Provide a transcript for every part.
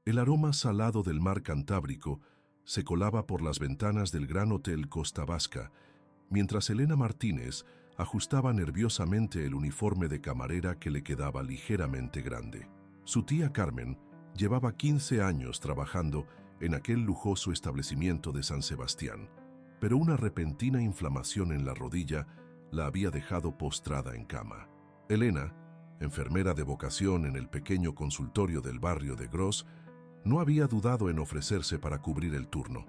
El aroma salado del mar Cantábrico se colaba por las ventanas del Gran Hotel Costa Vasca, mientras Elena Martínez ajustaba nerviosamente el uniforme de camarera que le quedaba ligeramente grande. Su tía Carmen llevaba 15 años trabajando en aquel lujoso establecimiento de San Sebastián, pero una repentina inflamación en la rodilla la había dejado postrada en cama. Elena, enfermera de vocación en el pequeño consultorio del barrio de Gros, no había dudado en ofrecerse para cubrir el turno.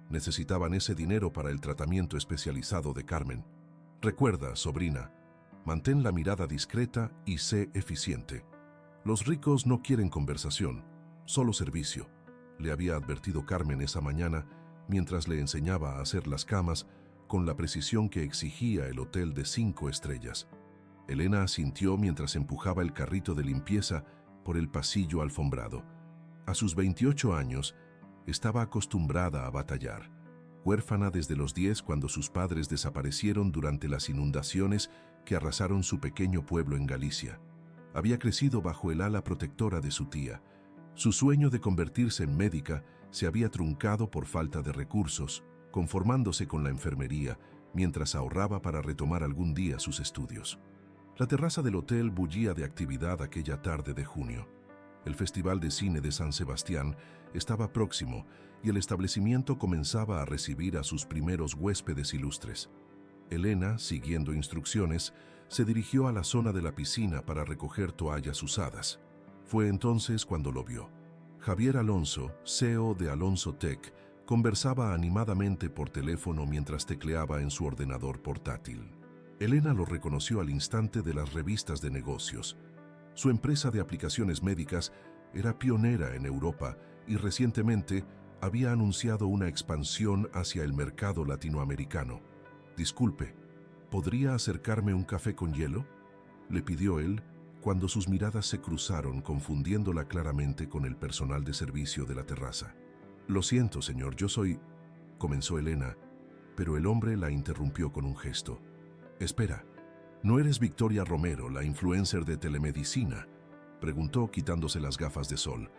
Necesitaban ese dinero para el tratamiento especializado de Carmen. Recuerda, sobrina, mantén la mirada discreta y sé eficiente. Los ricos no quieren conversación, solo servicio, le había advertido Carmen esa mañana mientras le enseñaba a hacer las camas con la precisión que exigía el hotel de 5 estrellas. Elena asintió mientras empujaba el carrito de limpieza por el pasillo alfombrado. A sus 28 años, estaba acostumbrada a batallar. Huérfana desde los 10 cuando sus padres desaparecieron durante las inundaciones que arrasaron su pequeño pueblo en Galicia. Había crecido bajo el ala protectora de su tía. Su sueño de convertirse en médica se había truncado por falta de recursos, conformándose con la enfermería, mientras ahorraba para retomar algún día sus estudios. La terraza del hotel bullía de actividad aquella tarde de junio. El Festival de Cine de San Sebastián estaba próximo y el establecimiento comenzaba a recibir a sus primeros huéspedes ilustres. Elena, siguiendo instrucciones, se dirigió a la zona de la piscina para recoger toallas usadas. Fue entonces cuando lo vio. Javier Alonso, CEO de Alonso Tech, conversaba animadamente por teléfono mientras tecleaba en su ordenador portátil. Elena lo reconoció al instante de las revistas de negocios. Su empresa de aplicaciones médicas era pionera en Europa y recientemente había anunciado una expansión hacia el mercado latinoamericano. «Disculpe, ¿podría acercarme un café con hielo?», le pidió él cuando sus miradas se cruzaron, confundiéndola claramente con el personal de servicio de la terraza. «Lo siento, señor, yo soy…», comenzó Elena, pero el hombre la interrumpió con un gesto. «Espera, ¿no eres Victoria Romero, la influencer de telemedicina?», preguntó quitándose las gafas de sol.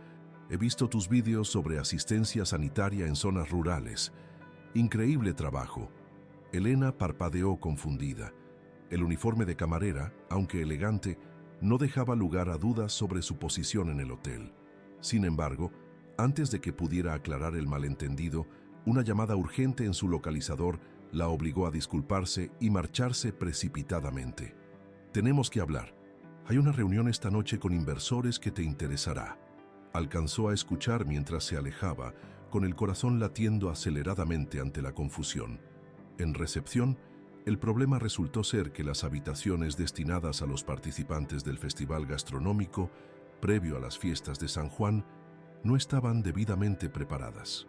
«He visto tus vídeos sobre asistencia sanitaria en zonas rurales. Increíble trabajo». Elena parpadeó confundida. El uniforme de camarera, aunque elegante, no dejaba lugar a dudas sobre su posición en el hotel. Sin embargo, antes de que pudiera aclarar el malentendido, una llamada urgente en su localizador la obligó a disculparse y marcharse precipitadamente. «Tenemos que hablar. Hay una reunión esta noche con inversores que te interesará», alcanzó a escuchar mientras se alejaba, con el corazón latiendo aceleradamente ante la confusión. En recepción, el problema resultó ser que las habitaciones destinadas a los participantes del festival gastronómico, previo a las fiestas de San Juan, no estaban debidamente preparadas.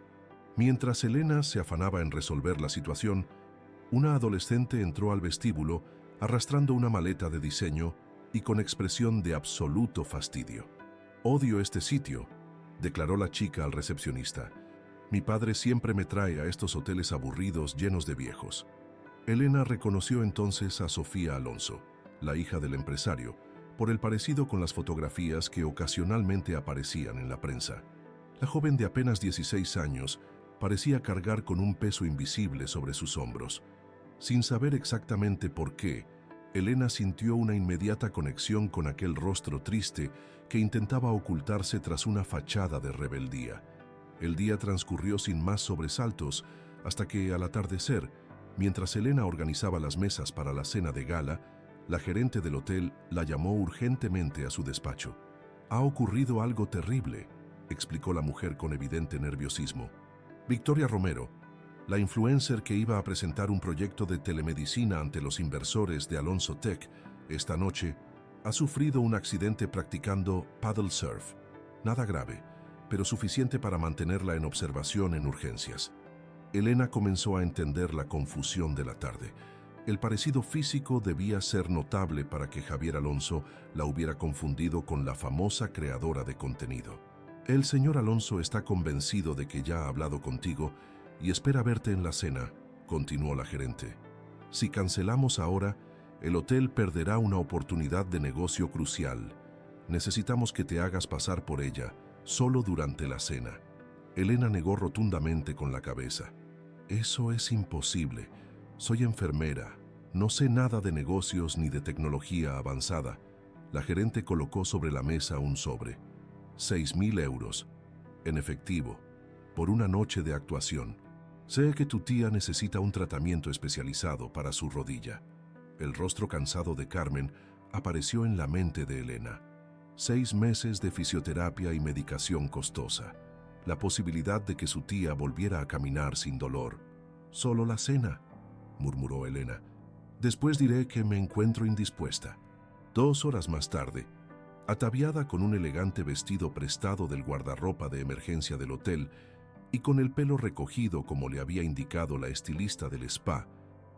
Mientras Elena se afanaba en resolver la situación, una adolescente entró al vestíbulo arrastrando una maleta de diseño y con expresión de absoluto fastidio. «Odio este sitio», declaró la chica al recepcionista. «Mi padre siempre me trae a estos hoteles aburridos llenos de viejos». Elena reconoció entonces a Sofía Alonso, la hija del empresario, por el parecido con las fotografías que ocasionalmente aparecían en la prensa. La joven de apenas 16 años parecía cargar con un peso invisible sobre sus hombros. Sin saber exactamente por qué, Elena sintió una inmediata conexión con aquel rostro triste que intentaba ocultarse tras una fachada de rebeldía. El día transcurrió sin más sobresaltos hasta que, al atardecer, mientras Elena organizaba las mesas para la cena de gala, la gerente del hotel la llamó urgentemente a su despacho. «Ha ocurrido algo terrible», explicó la mujer con evidente nerviosismo. «Victoria Romero, la influencer que iba a presentar un proyecto de telemedicina ante los inversores de Alonso Tech esta noche, ha sufrido un accidente practicando paddle surf. Nada grave, pero suficiente para mantenerla en observación en urgencias». Elena comenzó a entender la confusión de la tarde. El parecido físico debía ser notable para que Javier Alonso la hubiera confundido con la famosa creadora de contenido. «El señor Alonso está convencido de que ya ha hablado contigo y espera verte en la cena», continuó la gerente. «Si cancelamos ahora, el hotel perderá una oportunidad de negocio crucial. Necesitamos que te hagas pasar por ella solo durante la cena. Elena negó rotundamente con la cabeza. Eso es imposible. Soy enfermera. No sé nada de negocios ni de tecnología avanzada. La gerente colocó sobre la mesa un sobre. 6.000 euros. En efectivo. Por una noche de actuación. Sé que tu tía necesita un tratamiento especializado para su rodilla. El rostro cansado de Carmen apareció en la mente de Elena. 6 meses de fisioterapia y medicación costosa. La posibilidad de que su tía volviera a caminar sin dolor. «Solo la cena», murmuró Elena. «Después diré que me encuentro indispuesta». 2 horas más tarde, ataviada con un elegante vestido prestado del guardarropa de emergencia del hotel y con el pelo recogido como le había indicado la estilista del spa,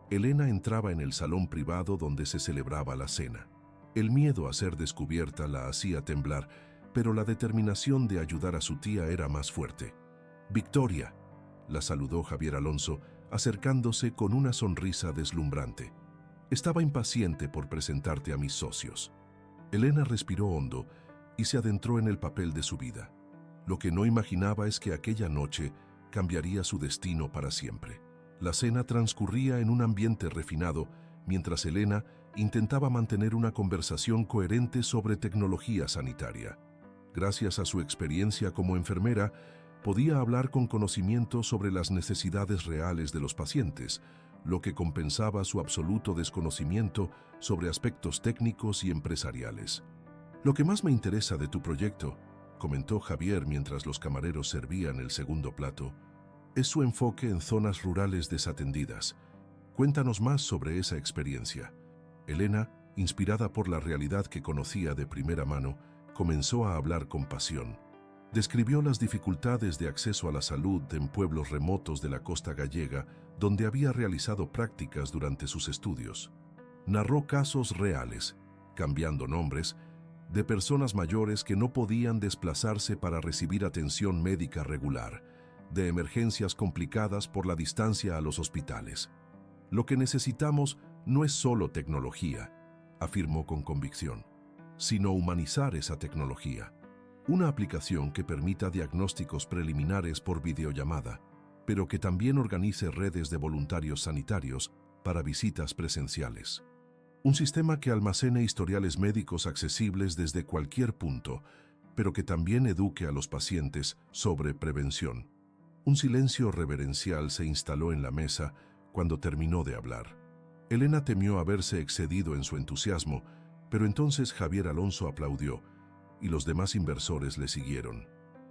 Elena entraba en el salón privado donde se celebraba la cena. El miedo a ser descubierta la hacía temblar, pero la determinación de ayudar a su tía era más fuerte. «Victoria», la saludó Javier Alonso, acercándose con una sonrisa deslumbrante. «Estaba impaciente por presentarte a mis socios». Elena respiró hondo y se adentró en el papel de su vida. Lo que no imaginaba es que aquella noche cambiaría su destino para siempre. La cena transcurría en un ambiente refinado, mientras Elena intentaba mantener una conversación coherente sobre tecnología sanitaria. Gracias a su experiencia como enfermera, podía hablar con conocimiento sobre las necesidades reales de los pacientes, lo que compensaba su absoluto desconocimiento sobre aspectos técnicos y empresariales. «Lo que más me interesa de tu proyecto», comentó Javier mientras los camareros servían el segundo plato, «es su enfoque en zonas rurales desatendidas. Cuéntanos más sobre esa experiencia». Elena, inspirada por la realidad que conocía de primera mano, comenzó a hablar con pasión. Describió las dificultades de acceso a la salud en pueblos remotos de la costa gallega, donde había realizado prácticas durante sus estudios. Narró casos reales, cambiando nombres, de personas mayores que no podían desplazarse para recibir atención médica regular, de emergencias complicadas por la distancia a los hospitales. «Lo que necesitamos no es solo tecnología», afirmó con convicción, «sino humanizar esa tecnología. Una aplicación que permita diagnósticos preliminares por videollamada, pero que también organice redes de voluntarios sanitarios para visitas presenciales. Un sistema que almacene historiales médicos accesibles desde cualquier punto, pero que también eduque a los pacientes sobre prevención». Un silencio reverencial se instaló en la mesa cuando terminó de hablar. Elena temió haberse excedido en su entusiasmo, pero entonces Javier Alonso aplaudió y los demás inversores le siguieron.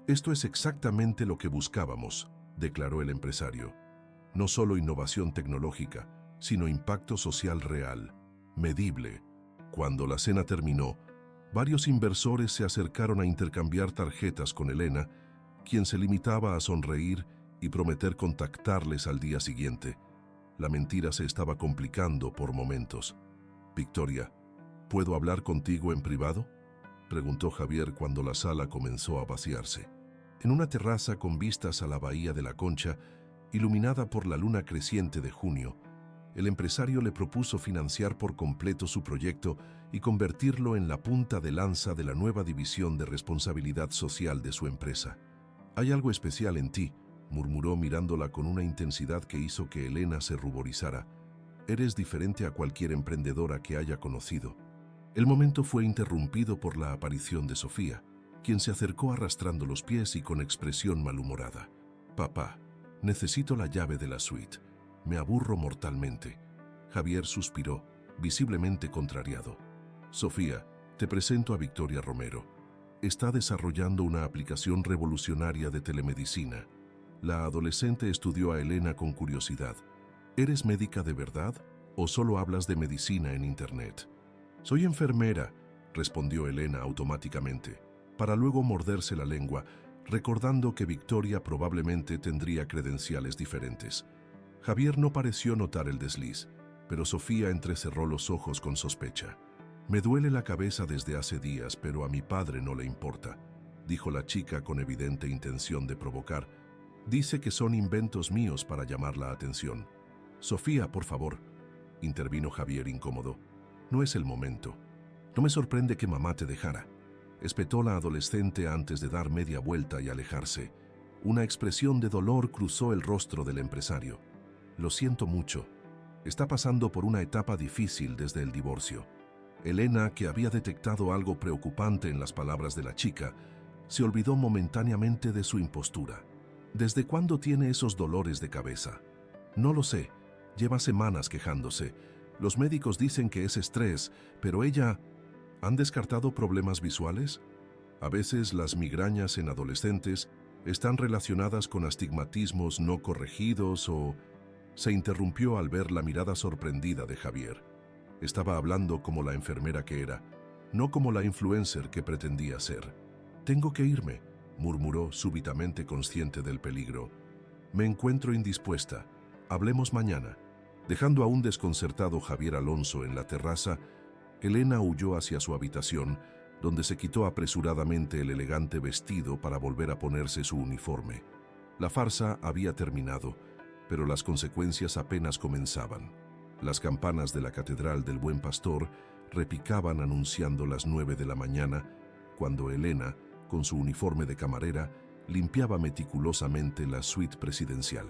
«Esto es exactamente lo que buscábamos», declaró el empresario. «No solo innovación tecnológica, sino impacto social real, medible». Cuando la cena terminó, varios inversores se acercaron a intercambiar tarjetas con Elena, quien se limitaba a sonreír y prometer contactarles al día siguiente. La mentira se estaba complicando por momentos. «Victoria, ¿puedo hablar contigo en privado?», preguntó Javier cuando la sala comenzó a vaciarse. En una terraza con vistas a la bahía de la Concha, iluminada por la luna creciente de junio, el empresario le propuso financiar por completo su proyecto y convertirlo en la punta de lanza de la nueva división de responsabilidad social de su empresa. «Hay algo especial en ti», murmuró mirándola con una intensidad que hizo que Elena se ruborizara. «Eres diferente a cualquier emprendedora que haya conocido». El momento fue interrumpido por la aparición de Sofía, quien se acercó arrastrando los pies y con expresión malhumorada. «Papá, necesito la llave de la suite. Me aburro mortalmente». Javier suspiró, visiblemente contrariado. «Sofía, te presento a Victoria Romero. Está desarrollando una aplicación revolucionaria de telemedicina». La adolescente estudió a Elena con curiosidad. «¿Eres médica de verdad o solo hablas de medicina en internet?». «Soy enfermera», respondió Elena automáticamente, para luego morderse la lengua, recordando que Victoria probablemente tendría credenciales diferentes. Javier no pareció notar el desliz, pero Sofía entrecerró los ojos con sospecha. «Me duele la cabeza desde hace días, pero a mi padre no le importa», dijo la chica con evidente intención de provocar. «Dice que son inventos míos para llamar la atención». «Sofía, por favor», intervino Javier incómodo. «No es el momento. No me sorprende que mamá te dejara». espetó la adolescente antes de dar media vuelta y alejarse. Una expresión de dolor cruzó el rostro del empresario. Lo siento mucho. Está pasando por una etapa difícil desde el divorcio. Elena, que había detectado algo preocupante en las palabras de la chica, se olvidó momentáneamente de su impostura. ¿Desde cuándo tiene esos dolores de cabeza? No lo sé. Lleva semanas quejándose. Los médicos dicen que es estrés, pero ella... ¿Han descartado problemas visuales? A veces las migrañas en adolescentes están relacionadas con astigmatismos no corregidos o... Se interrumpió al ver la mirada sorprendida de Javier. Estaba hablando como la enfermera que era, no como la influencer que pretendía ser. «Tengo que irme», murmuró súbitamente consciente del peligro. «Me encuentro indispuesta. Hablemos mañana». Dejando a un desconcertado Javier Alonso en la terraza, Elena huyó hacia su habitación, donde se quitó apresuradamente el elegante vestido para volver a ponerse su uniforme. La farsa había terminado, pero las consecuencias apenas comenzaban. Las campanas de la Catedral del Buen Pastor repicaban anunciando las 9 de la mañana, cuando Elena, con su uniforme de camarera, limpiaba meticulosamente la suite presidencial.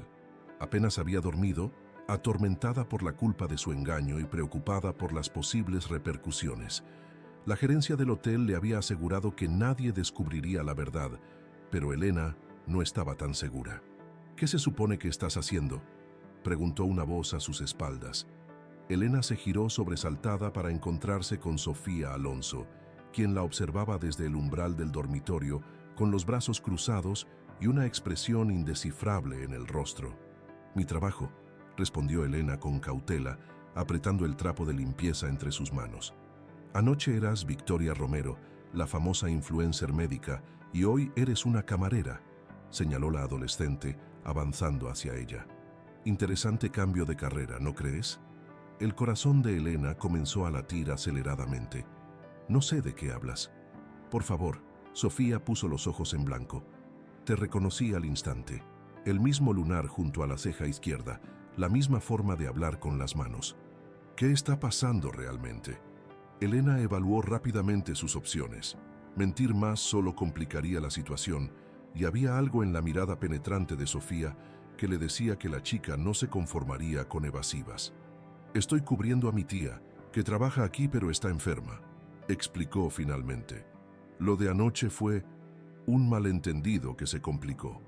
Apenas había dormido, atormentada por la culpa de su engaño y preocupada por las posibles repercusiones. La gerencia del hotel le había asegurado que nadie descubriría la verdad, pero Elena no estaba tan segura. «¿Qué se supone que estás haciendo?», preguntó una voz a sus espaldas. Elena se giró sobresaltada para encontrarse con Sofía Alonso, quien la observaba desde el umbral del dormitorio con los brazos cruzados y una expresión indescifrable en el rostro. «Mi trabajo», respondió Elena con cautela, apretando el trapo de limpieza entre sus manos. «Anoche eras Victoria Romero, la famosa influencer médica, y hoy eres una camarera», señaló la adolescente, avanzando hacia ella. «Interesante cambio de carrera, ¿no crees?». El corazón de Elena comenzó a latir aceleradamente. «No sé de qué hablas». «Por favor», Sofía puso los ojos en blanco. «Te reconocí al instante. El mismo lunar junto a la ceja izquierda, la misma forma de hablar con las manos. ¿Qué está pasando realmente?». Elena evaluó rápidamente sus opciones. Mentir más solo complicaría la situación, y había algo en la mirada penetrante de Sofía que le decía que la chica no se conformaría con evasivas. «Estoy cubriendo a mi tía, que trabaja aquí pero está enferma», explicó finalmente. Lo de anoche fue un malentendido que se complicó.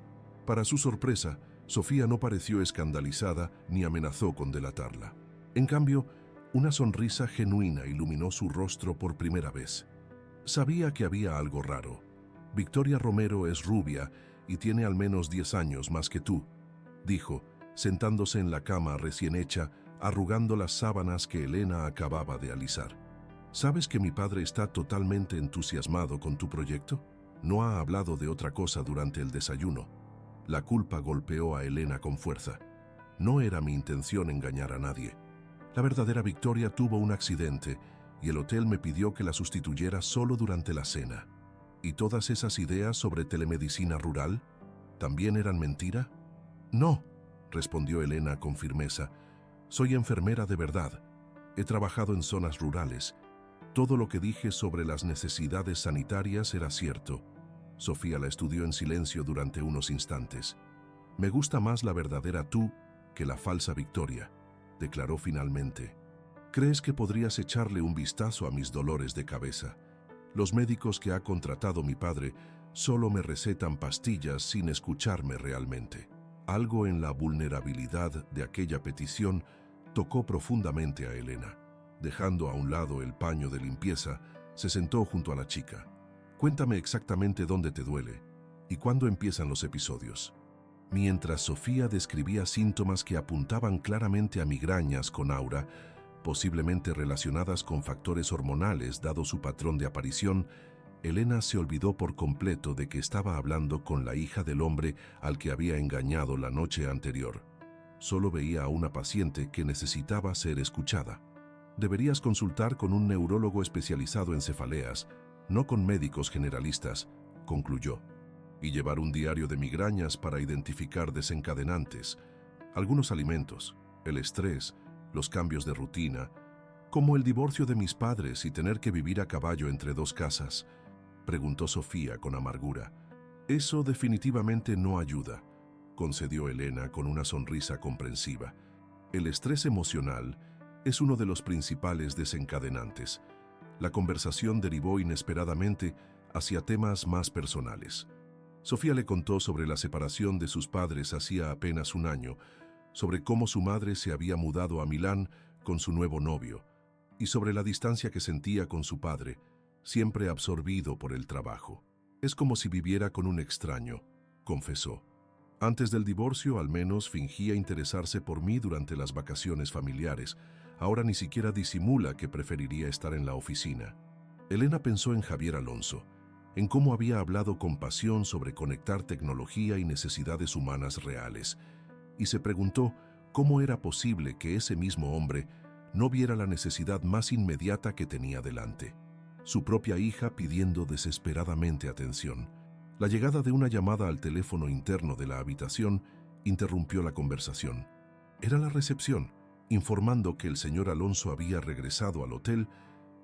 Para su sorpresa, Sofía no pareció escandalizada ni amenazó con delatarla. En cambio, una sonrisa genuina iluminó su rostro por primera vez. Sabía que había algo raro. «Victoria Romero es rubia y tiene al menos 10 años más que tú», dijo, sentándose en la cama recién hecha, arrugando las sábanas que Elena acababa de alisar. «¿Sabes que mi padre está totalmente entusiasmado con tu proyecto? No ha hablado de otra cosa durante el desayuno». La culpa golpeó a Elena con fuerza. «No era mi intención engañar a nadie. La verdadera Victoria tuvo un accidente y el hotel me pidió que la sustituyera solo durante la cena». «¿Y todas esas ideas sobre telemedicina rural también eran mentira?». «No», respondió Elena con firmeza. «Soy enfermera de verdad. He trabajado en zonas rurales. Todo lo que dije sobre las necesidades sanitarias era cierto». Sofía la estudió en silencio durante unos instantes. «Me gusta más la verdadera tú que la falsa Victoria», declaró finalmente. «¿Crees que podrías echarle un vistazo a mis dolores de cabeza? Los médicos que ha contratado mi padre solo me recetan pastillas sin escucharme realmente». Algo en la vulnerabilidad de aquella petición tocó profundamente a Elena. Dejando a un lado el paño de limpieza, se sentó junto a la chica. «Cuéntame exactamente dónde te duele y cuándo empiezan los episodios». Mientras Sofía describía síntomas que apuntaban claramente a migrañas con aura, posiblemente relacionadas con factores hormonales dado su patrón de aparición, Elena se olvidó por completo de que estaba hablando con la hija del hombre al que había engañado la noche anterior. Solo veía a una paciente que necesitaba ser escuchada. «Deberías consultar con un neurólogo especializado en cefaleas, no con médicos generalistas», concluyó. «Y llevar un diario de migrañas para identificar desencadenantes, algunos alimentos, el estrés, los cambios de rutina, como el divorcio de mis padres y tener que vivir a caballo entre 2 casas. preguntó Sofía con amargura. Eso definitivamente no ayuda, concedió Elena con una sonrisa comprensiva. El estrés emocional es uno de los principales desencadenantes. La conversación derivó inesperadamente hacia temas más personales. Sofía le contó sobre la separación de sus padres hacía apenas un año, sobre cómo su madre se había mudado a Milán con su nuevo novio, y sobre la distancia que sentía con su padre, siempre absorbido por el trabajo. Es como si viviera con un extraño, confesó. Antes del divorcio, al menos, fingía interesarse por mí durante las vacaciones familiares. Ahora ni siquiera disimula que preferiría estar en la oficina. Elena pensó en Javier Alonso, en cómo había hablado con pasión sobre conectar tecnología y necesidades humanas reales, y se preguntó cómo era posible que ese mismo hombre no viera la necesidad más inmediata que tenía delante. Su propia hija pidiendo desesperadamente atención. La llegada de una llamada al teléfono interno de la habitación interrumpió la conversación. Era la recepción, informando que el señor Alonso había regresado al hotel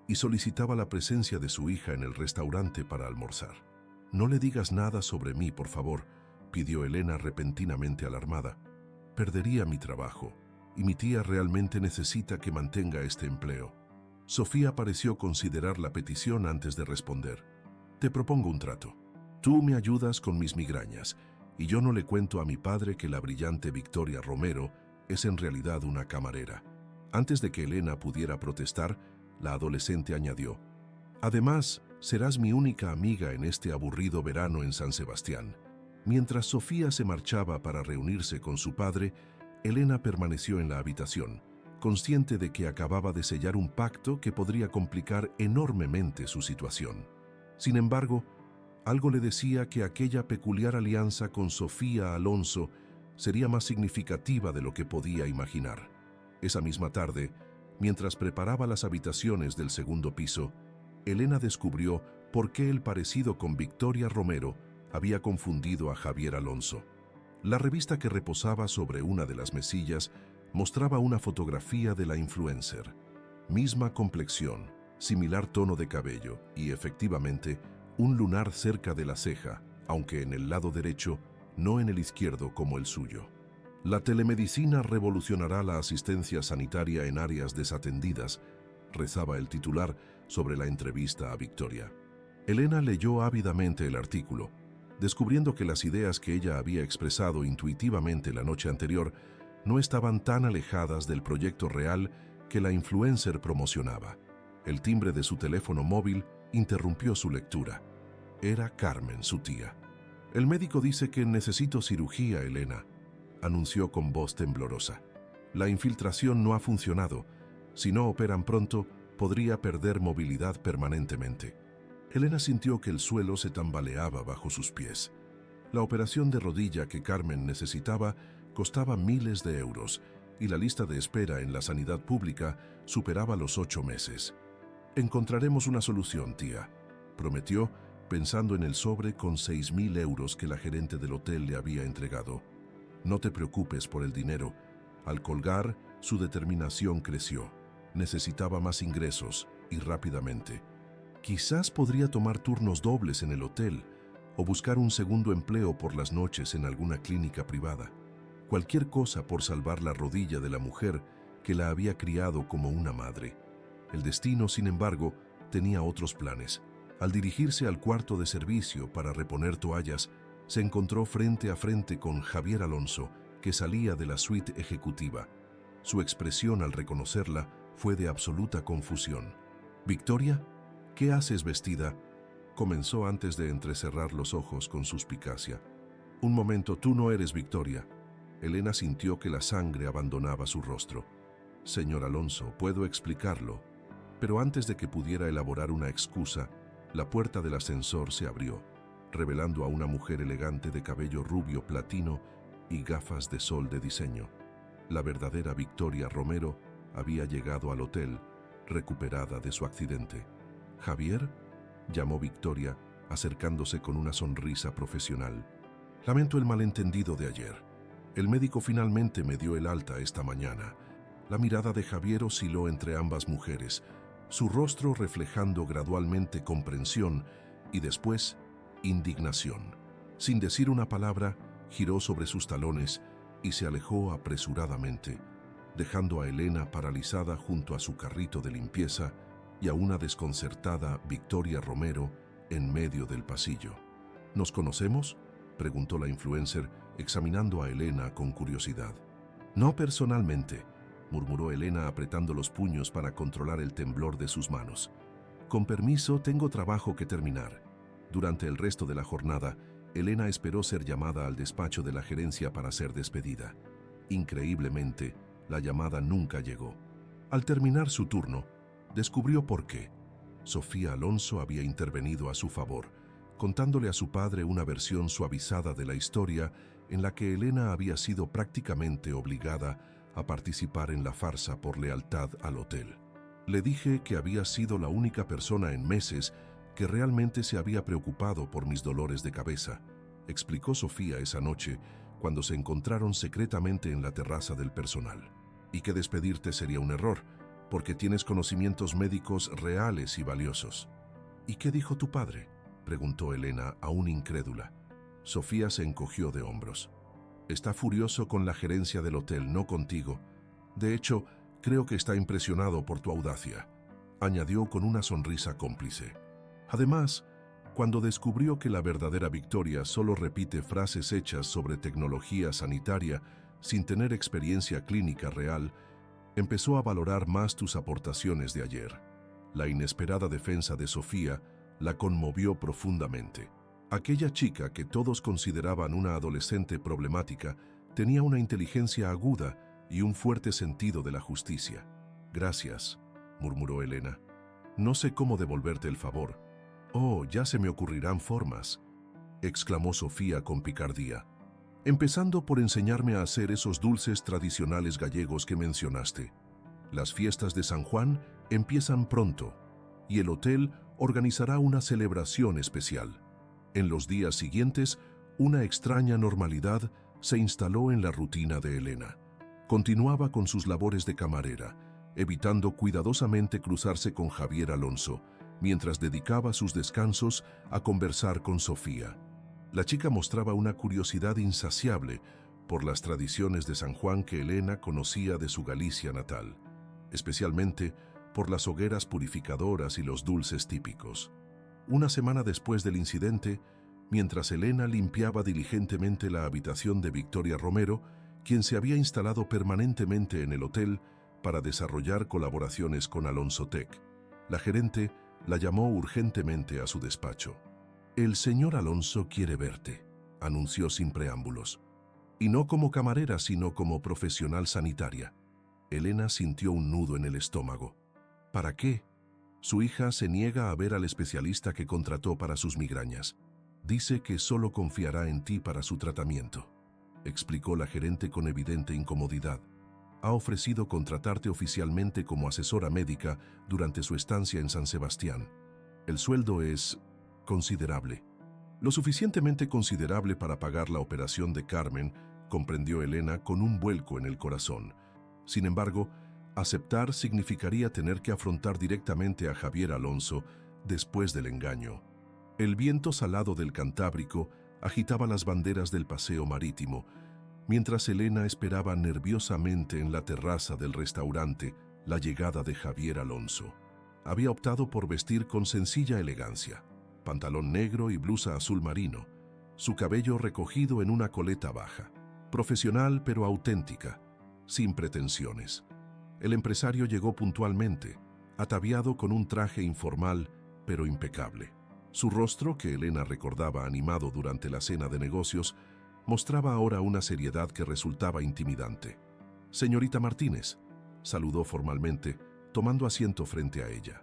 y solicitaba la presencia de su hija en el restaurante para almorzar. «No le digas nada sobre mí, por favor», pidió Elena repentinamente alarmada. «Perdería mi trabajo, y mi tía realmente necesita que mantenga este empleo». Sofía pareció considerar la petición antes de responder. «Te propongo un trato. Tú me ayudas con mis migrañas, y yo no le cuento a mi padre que la brillante Victoria Romero es en realidad una camarera». Antes de que Elena pudiera protestar, la adolescente añadió: «Además, serás mi única amiga en este aburrido verano en San Sebastián». Mientras Sofía se marchaba para reunirse con su padre, Elena permaneció en la habitación, consciente de que acababa de sellar un pacto que podría complicar enormemente su situación. Sin embargo, algo le decía que aquella peculiar alianza con Sofía Alonso sería más significativa de lo que podía imaginar. Esa misma tarde, mientras preparaba las habitaciones del segundo piso, Elena descubrió por qué el parecido con Victoria Romero había confundido a Javier Alonso. La revista que reposaba sobre una de las mesillas mostraba una fotografía de la influencer. Misma complexión, similar tono de cabello y, efectivamente, un lunar cerca de la ceja, aunque en el lado derecho, no en el izquierdo como el suyo. «La telemedicina revolucionará la asistencia sanitaria en áreas desatendidas», rezaba el titular sobre la entrevista a Victoria. Elena leyó ávidamente el artículo, descubriendo que las ideas que ella había expresado intuitivamente la noche anterior no estaban tan alejadas del proyecto real que la influencer promocionaba. El timbre de su teléfono móvil interrumpió su lectura. Era Carmen, su tía. «El médico dice que necesito cirugía, Elena», anunció con voz temblorosa. «La infiltración no ha funcionado. Si no operan pronto, podría perder movilidad permanentemente». Elena sintió que el suelo se tambaleaba bajo sus pies. La operación de rodilla que Carmen necesitaba costaba miles de euros y la lista de espera en la sanidad pública superaba los 8 meses. «Encontraremos una solución, tía», prometió, pensando en el sobre con 6.000 euros que la gerente del hotel le había entregado. «No te preocupes por el dinero». Al colgar, su determinación creció. Necesitaba más ingresos y rápidamente. Quizás podría tomar turnos dobles en el hotel o buscar un segundo empleo por las noches en alguna clínica privada. Cualquier cosa por salvar la rodilla de la mujer que la había criado como una madre. El destino, sin embargo, tenía otros planes. Al dirigirse al cuarto de servicio para reponer toallas, se encontró frente a frente con Javier Alonso, que salía de la suite ejecutiva. Su expresión al reconocerla fue de absoluta confusión. «¿Victoria? ¿Qué haces vestida?», comenzó antes de entrecerrar los ojos con suspicacia. «Un momento, tú no eres Victoria». Elena sintió que la sangre abandonaba su rostro. «Señor Alonso, puedo explicarlo». Pero antes de que pudiera elaborar una excusa, la puerta del ascensor se abrió, revelando a una mujer elegante de cabello rubio platino y gafas de sol de diseño. La verdadera Victoria Romero había llegado al hotel, recuperada de su accidente. «¿Javier?», llamó Victoria, acercándose con una sonrisa profesional. «Lamento el malentendido de ayer. El médico finalmente me dio el alta esta mañana». La mirada de Javier osciló entre ambas mujeres, su rostro reflejando gradualmente comprensión y después, indignación. Sin decir una palabra, giró sobre sus talones y se alejó apresuradamente, dejando a Elena paralizada junto a su carrito de limpieza y a una desconcertada Victoria Romero en medio del pasillo. ¿Nos conocemos?, preguntó la influencer, examinando a Elena con curiosidad. No personalmente, murmuró Elena apretando los puños para controlar el temblor de sus manos. Con permiso, tengo trabajo que terminar. Durante el resto de la jornada, Elena esperó ser llamada al despacho de la gerencia para ser despedida. Increíblemente, la llamada nunca llegó. Al terminar su turno, descubrió por qué. Sofía Alonso había intervenido a su favor, contándole a su padre una versión suavizada de la historia en la que Elena había sido prácticamente obligada a participar en la farsa por lealtad al hotel. Le dije que había sido la única persona en meses que realmente se había preocupado por mis dolores de cabeza, explicó Sofía esa noche cuando se encontraron secretamente en la terraza del personal. Y que despedirte sería un error, porque tienes conocimientos médicos reales y valiosos. ¿Y qué dijo tu padre?, preguntó Elena, aún incrédula. Sofía se encogió de hombros. Está furioso con la gerencia del hotel, no contigo. De hecho, creo que está impresionado por tu audacia, añadió con una sonrisa cómplice. Además, cuando descubrió que la verdadera Victoria solo repite frases hechas sobre tecnología sanitaria sin tener experiencia clínica real, empezó a valorar más tus aportaciones de ayer. La inesperada defensa de Sofía la conmovió profundamente. Aquella chica que todos consideraban una adolescente problemática tenía una inteligencia aguda y un fuerte sentido de la justicia. Gracias, murmuró Elena. No sé cómo devolverte el favor. Oh, ya se me ocurrirán formas, exclamó Sofía con picardía. Empezando por enseñarme a hacer esos dulces tradicionales gallegos que mencionaste. Las fiestas de San Juan empiezan pronto y el hotel organizará una celebración especial. En los días siguientes, una extraña normalidad se instaló en la rutina de Elena. Continuaba con sus labores de camarera, evitando cuidadosamente cruzarse con Javier Alonso, mientras dedicaba sus descansos a conversar con Sofía. La chica mostraba una curiosidad insaciable por las tradiciones de San Juan que Elena conocía de su Galicia natal, especialmente por las hogueras purificadoras y los dulces típicos. Una semana después del incidente, mientras Elena limpiaba diligentemente la habitación de Victoria Romero, quien se había instalado permanentemente en el hotel para desarrollar colaboraciones con Alonso Tech, la gerente la llamó urgentemente a su despacho. «El señor Alonso quiere verte», anunció sin preámbulos. Y no como camarera, sino como profesional sanitaria. Elena sintió un nudo en el estómago. ¿Para qué? Su hija se niega a ver al especialista que contrató para sus migrañas. Dice que solo confiará en ti para su tratamiento, explicó la gerente con evidente incomodidad. Ha ofrecido contratarte oficialmente como asesora médica durante su estancia en San Sebastián. El sueldo es considerable. Lo suficientemente considerable para pagar la operación de Carmen, comprendió Elena con un vuelco en el corazón. Sin embargo, aceptar significaría tener que afrontar directamente a Javier Alonso después del engaño. El viento salado del Cantábrico agitaba las banderas del paseo marítimo, mientras Elena esperaba nerviosamente en la terraza del restaurante la llegada de Javier Alonso. Había optado por vestir con sencilla elegancia, pantalón negro y blusa azul marino, su cabello recogido en una coleta baja, profesional pero auténtica, sin pretensiones. El empresario llegó puntualmente, ataviado con un traje informal pero impecable. Su rostro, que Elena recordaba animado durante la cena de negocios, mostraba ahora una seriedad que resultaba intimidante. «Señorita Martínez», saludó formalmente, tomando asiento frente a ella.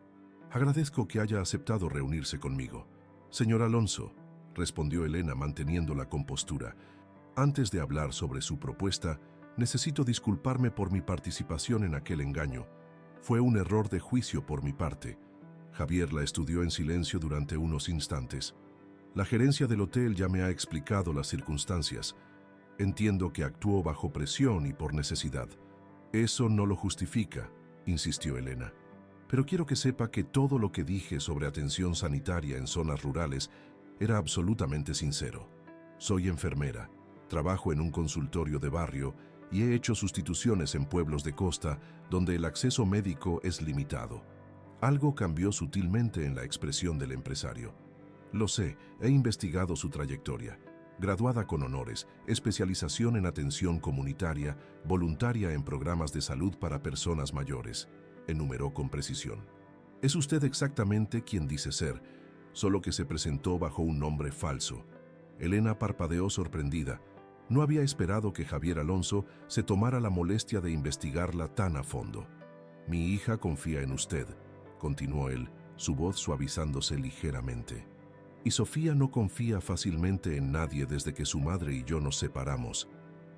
«Agradezco que haya aceptado reunirse conmigo». «Señor Alonso», respondió Elena manteniendo la compostura. «Antes de hablar sobre su propuesta, necesito disculparme por mi participación en aquel engaño. Fue un error de juicio por mi parte». Javier la estudió en silencio durante unos instantes. «La gerencia del hotel ya me ha explicado las circunstancias. Entiendo que actuó bajo presión y por necesidad». «Eso no lo justifica», insistió Elena. Pero quiero que sepa que todo lo que dije sobre atención sanitaria en zonas rurales era absolutamente sincero. Soy enfermera, trabajo en un consultorio de barrio y he hecho sustituciones en pueblos de costa donde el acceso médico es limitado. Algo cambió sutilmente en la expresión del empresario. Lo sé, he investigado su trayectoria. Graduada con honores, especialización en atención comunitaria, voluntaria en programas de salud para personas mayores, enumeró con precisión. Es usted exactamente quien dice ser, solo que se presentó bajo un nombre falso. Elena parpadeó sorprendida. No había esperado que Javier Alonso se tomara la molestia de investigarla tan a fondo. Mi hija confía en usted, continuó él, su voz suavizándose ligeramente. Y Sofía no confía fácilmente en nadie desde que su madre y yo nos separamos.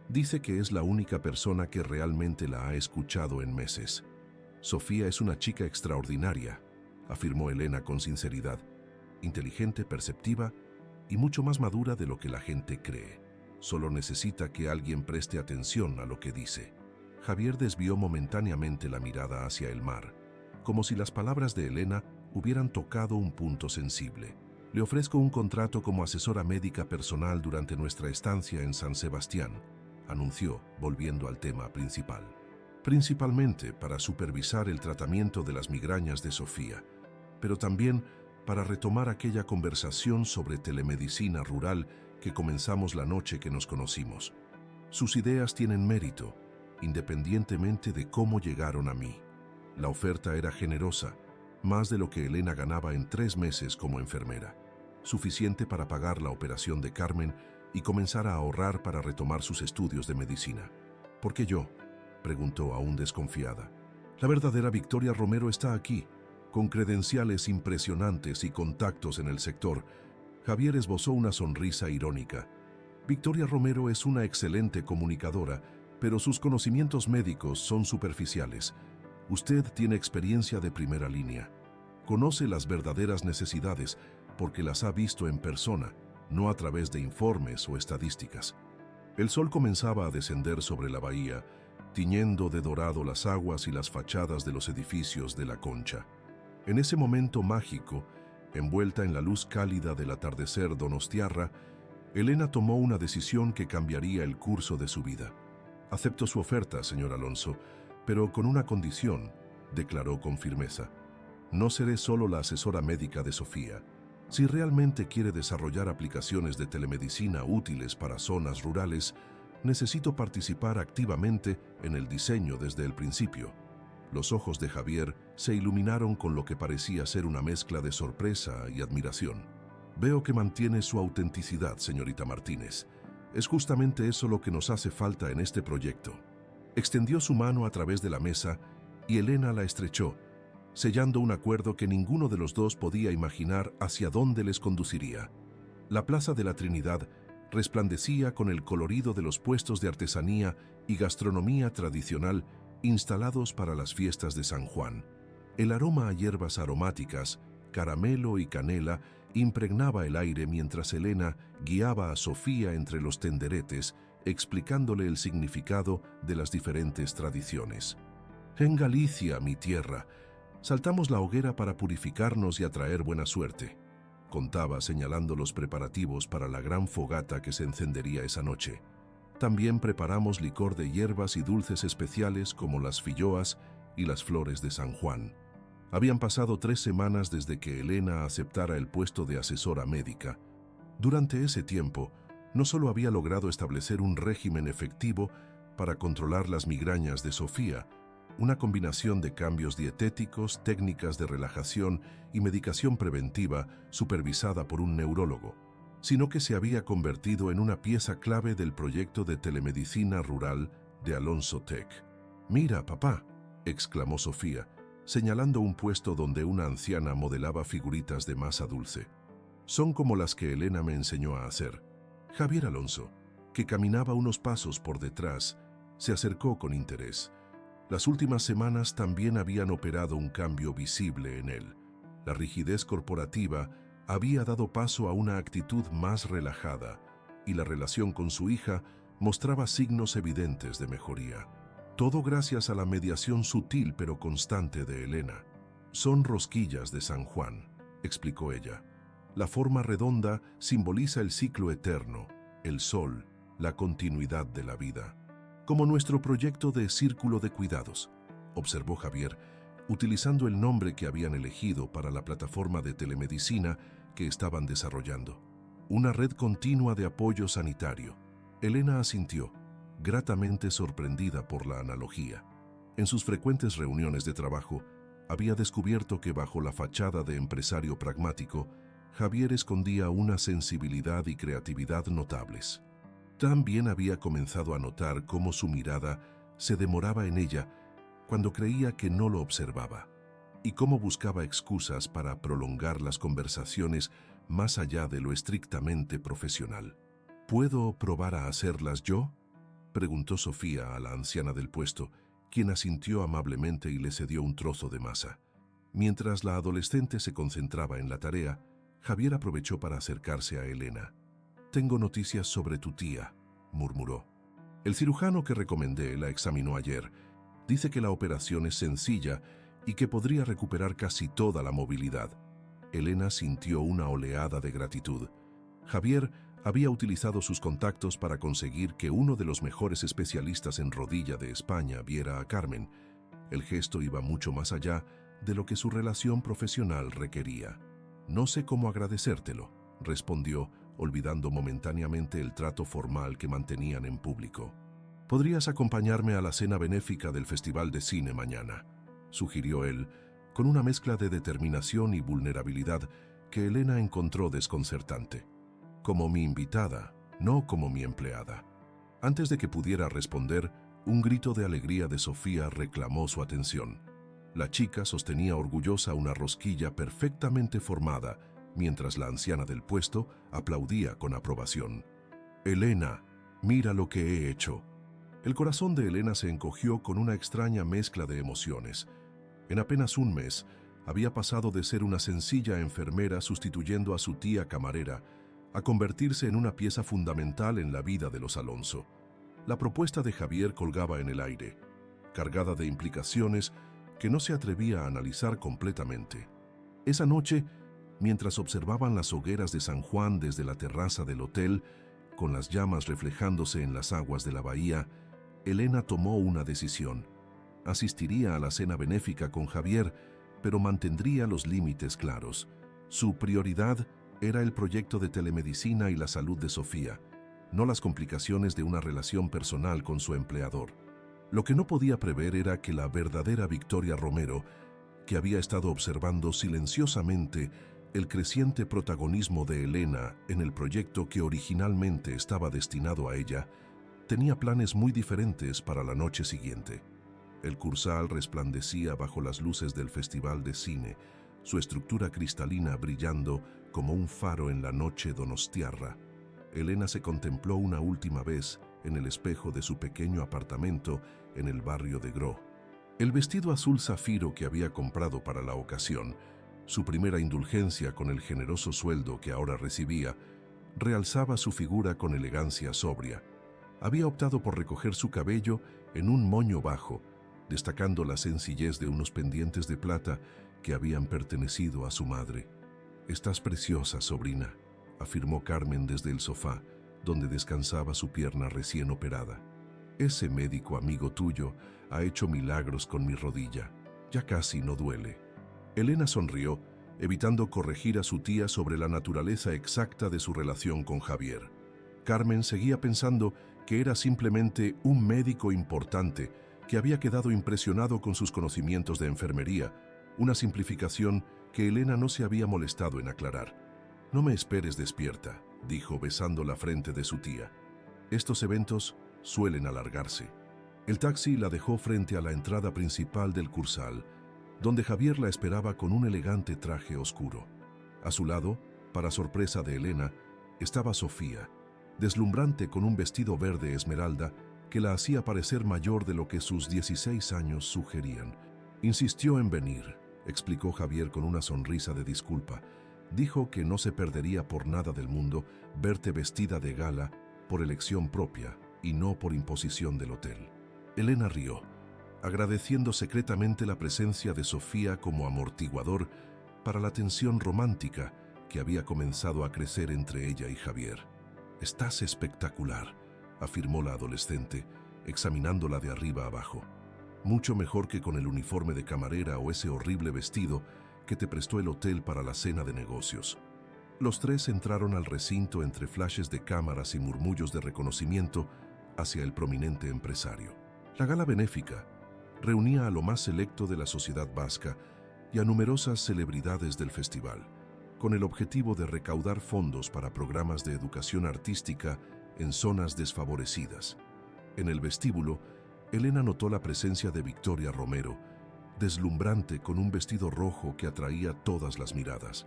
Dice que es la única persona que realmente la ha escuchado en meses. Sofía es una chica extraordinaria, afirmó Elena con sinceridad, inteligente, perceptiva y mucho más madura de lo que la gente cree. Solo necesita que alguien preste atención a lo que dice. Javier desvió momentáneamente la mirada hacia el mar, como si las palabras de Elena hubieran tocado un punto sensible. Le ofrezco un contrato como asesora médica personal durante nuestra estancia en San Sebastián, anunció, volviendo al tema principal. Principalmente para supervisar el tratamiento de las migrañas de Sofía, pero también para retomar aquella conversación sobre telemedicina rural que comenzamos la noche que nos conocimos. Sus ideas tienen mérito, independientemente de cómo llegaron a mí. La oferta era generosa, más de lo que Elena ganaba en 3 meses como enfermera, suficiente para pagar la operación de Carmen y comenzar a ahorrar para retomar sus estudios de medicina. ¿Por qué yo?, preguntó aún desconfiada. La verdadera Victoria Romero está aquí, con credenciales impresionantes y contactos en el sector. Javier esbozó una sonrisa irónica. Victoria Romero es una excelente comunicadora, pero sus conocimientos médicos son superficiales. Usted tiene experiencia de primera línea. Conoce las verdaderas necesidades porque las ha visto en persona, no a través de informes o estadísticas. El sol comenzaba a descender sobre la bahía, tiñendo de dorado las aguas y las fachadas de los edificios de La Concha. En ese momento mágico, envuelta en la luz cálida del atardecer donostiarra, Elena tomó una decisión que cambiaría el curso de su vida. Acepto su oferta, señor Alonso, pero con una condición, declaró con firmeza. No seré solo la asesora médica de Sofía. Si realmente quiere desarrollar aplicaciones de telemedicina útiles para zonas rurales, necesito participar activamente en el diseño desde el principio. Los ojos de Javier se iluminaron con lo que parecía ser una mezcla de sorpresa y admiración. Veo que mantiene su autenticidad, señorita Martínez. Es justamente eso lo que nos hace falta en este proyecto. Extendió su mano a través de la mesa y Elena la estrechó, sellando un acuerdo que ninguno de los dos podía imaginar hacia dónde les conduciría. La Plaza de la Trinidad resplandecía con el colorido de los puestos de artesanía y gastronomía tradicional instalados para las fiestas de San Juan. El aroma a hierbas aromáticas, caramelo y canela impregnaba el aire mientras Elena guiaba a Sofía entre los tenderetes, explicándole el significado de las diferentes tradiciones. En Galicia, mi tierra, saltamos la hoguera para purificarnos y atraer buena suerte, contaba señalando los preparativos para la gran fogata que se encendería esa noche. También preparamos licor de hierbas y dulces especiales como las filloas y las flores de San Juan. Habían pasado 3 semanas desde que Elena aceptara el puesto de asesora médica. Durante ese tiempo, no solo había logrado establecer un régimen efectivo para controlar las migrañas de Sofía, una combinación de cambios dietéticos, técnicas de relajación y medicación preventiva supervisada por un neurólogo, sino que se había convertido en una pieza clave del proyecto de telemedicina rural de Alonso Tech. «Mira, papá», exclamó Sofía, señalando un puesto donde una anciana modelaba figuritas de masa dulce. «Son como las que Elena me enseñó a hacer». Javier Alonso, que caminaba unos pasos por detrás, se acercó con interés. Las últimas semanas también habían operado un cambio visible en él. La rigidez corporativa había dado paso a una actitud más relajada y la relación con su hija mostraba signos evidentes de mejoría. Todo gracias a la mediación sutil pero constante de Elena. Son rosquillas de San Juan, explicó ella. La forma redonda simboliza el ciclo eterno, el sol, la continuidad de la vida. Como nuestro proyecto de Círculo de Cuidados, observó Javier, utilizando el nombre que habían elegido para la plataforma de telemedicina que estaban desarrollando. Una red continua de apoyo sanitario. Elena asintió, gratamente sorprendida por la analogía. En sus frecuentes reuniones de trabajo, había descubierto que bajo la fachada de empresario pragmático, Javier escondía una sensibilidad y creatividad notables. También había comenzado a notar cómo su mirada se demoraba en ella cuando creía que no lo observaba, y cómo buscaba excusas para prolongar las conversaciones más allá de lo estrictamente profesional. ¿Puedo probar a hacerlas yo?, preguntó Sofía a la anciana del puesto, quien asintió amablemente y le cedió un trozo de masa. Mientras la adolescente se concentraba en la tarea, Javier aprovechó para acercarse a Elena. «Tengo noticias sobre tu tía», murmuró. «El cirujano que recomendé la examinó ayer. Dice que la operación es sencilla y que podría recuperar casi toda la movilidad». Elena sintió una oleada de gratitud. Javier había utilizado sus contactos para conseguir que uno de los mejores especialistas en rodilla de España viera a Carmen. El gesto iba mucho más allá de lo que su relación profesional requería. «No sé cómo agradecértelo», respondió, olvidando momentáneamente el trato formal que mantenían en público. «Podrías acompañarme a la cena benéfica del Festival de Cine mañana», sugirió él, con una mezcla de determinación y vulnerabilidad que Elena encontró desconcertante. «Como mi invitada, no como mi empleada». Antes de que pudiera responder, un grito de alegría de Sofía reclamó su atención. La chica sostenía orgullosa una rosquilla perfectamente formada, mientras la anciana del puesto aplaudía con aprobación. «Elena, mira lo que he hecho». El corazón de Elena se encogió con una extraña mezcla de emociones. En apenas un mes, había pasado de ser una sencilla enfermera sustituyendo a su tía camarera, a convertirse en una pieza fundamental en la vida de los Alonso. La propuesta de Javier colgaba en el aire, cargada de implicaciones que no se atrevía a analizar completamente. Esa noche, mientras observaban las hogueras de San Juan desde la terraza del hotel, con las llamas reflejándose en las aguas de la bahía, Elena tomó una decisión. Asistiría a la cena benéfica con Javier, pero mantendría los límites claros. Su prioridad era el proyecto de telemedicina y la salud de Sofía, no las complicaciones de una relación personal con su empleador. Lo que no podía prever era que la verdadera Victoria Romero, que había estado observando silenciosamente el creciente protagonismo de Elena en el proyecto que originalmente estaba destinado a ella, tenía planes muy diferentes para la noche siguiente. El Kursaal resplandecía bajo las luces del Festival de Cine, su estructura cristalina brillando como un faro en la noche donostiarra. Elena se contempló una última vez en el espejo de su pequeño apartamento en el barrio de Gro. El vestido azul zafiro que había comprado para la ocasión, su primera indulgencia con el generoso sueldo que ahora recibía, realzaba su figura con elegancia sobria. Había optado por recoger su cabello en un moño bajo, destacando la sencillez de unos pendientes de plata que habían pertenecido a su madre. «Estás preciosa, sobrina», afirmó Carmen desde el sofá, donde descansaba su pierna recién operada. «Ese médico amigo tuyo ha hecho milagros con mi rodilla. Ya casi no duele». Elena sonrió, evitando corregir a su tía sobre la naturaleza exacta de su relación con Javier. Carmen seguía pensando que era simplemente un médico importante que había quedado impresionado con sus conocimientos de enfermería, una simplificación que Elena no se había molestado en aclarar. «No me esperes despierta», dijo besando la frente de su tía. «Estos eventos suelen alargarse». El taxi la dejó frente a la entrada principal del Kursaal, donde Javier la esperaba con un elegante traje oscuro. A su lado, para sorpresa de Elena, estaba Sofía, deslumbrante con un vestido verde esmeralda que la hacía parecer mayor de lo que sus 16 años sugerían. «Insistió en venir», explicó Javier con una sonrisa de disculpa. «Dijo que no se perdería por nada del mundo verte vestida de gala por elección propia y no por imposición del hotel». Elena rió. agradeciendo secretamente la presencia de Sofía como amortiguador para la tensión romántica que había comenzado a crecer entre ella y Javier. «Estás espectacular», afirmó la adolescente, examinándola de arriba abajo. «Mucho mejor que con el uniforme de camarera o ese horrible vestido que te prestó el hotel para la cena de negocios». Los tres entraron al recinto entre flashes de cámaras y murmullos de reconocimiento hacia el prominente empresario. La gala benéfica reunía a lo más selecto de la sociedad vasca y a numerosas celebridades del festival, con el objetivo de recaudar fondos para programas de educación artística en zonas desfavorecidas. En el vestíbulo, Elena notó la presencia de Victoria Romero, deslumbrante con un vestido rojo que atraía todas las miradas.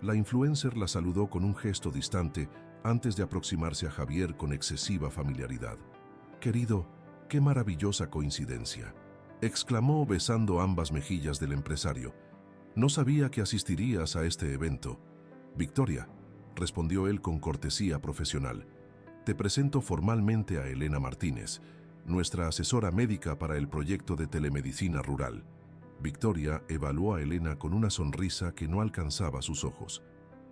La influencer la saludó con un gesto distante antes de aproximarse a Javier con excesiva familiaridad. «Querido, qué maravillosa coincidencia», exclamó besando ambas mejillas del empresario. «No sabía que asistirías a este evento». «Victoria», respondió él con cortesía profesional, «te presento formalmente a Elena Martínez, nuestra asesora médica para el proyecto de telemedicina rural». Victoria evaluó a Elena con una sonrisa que no alcanzaba sus ojos.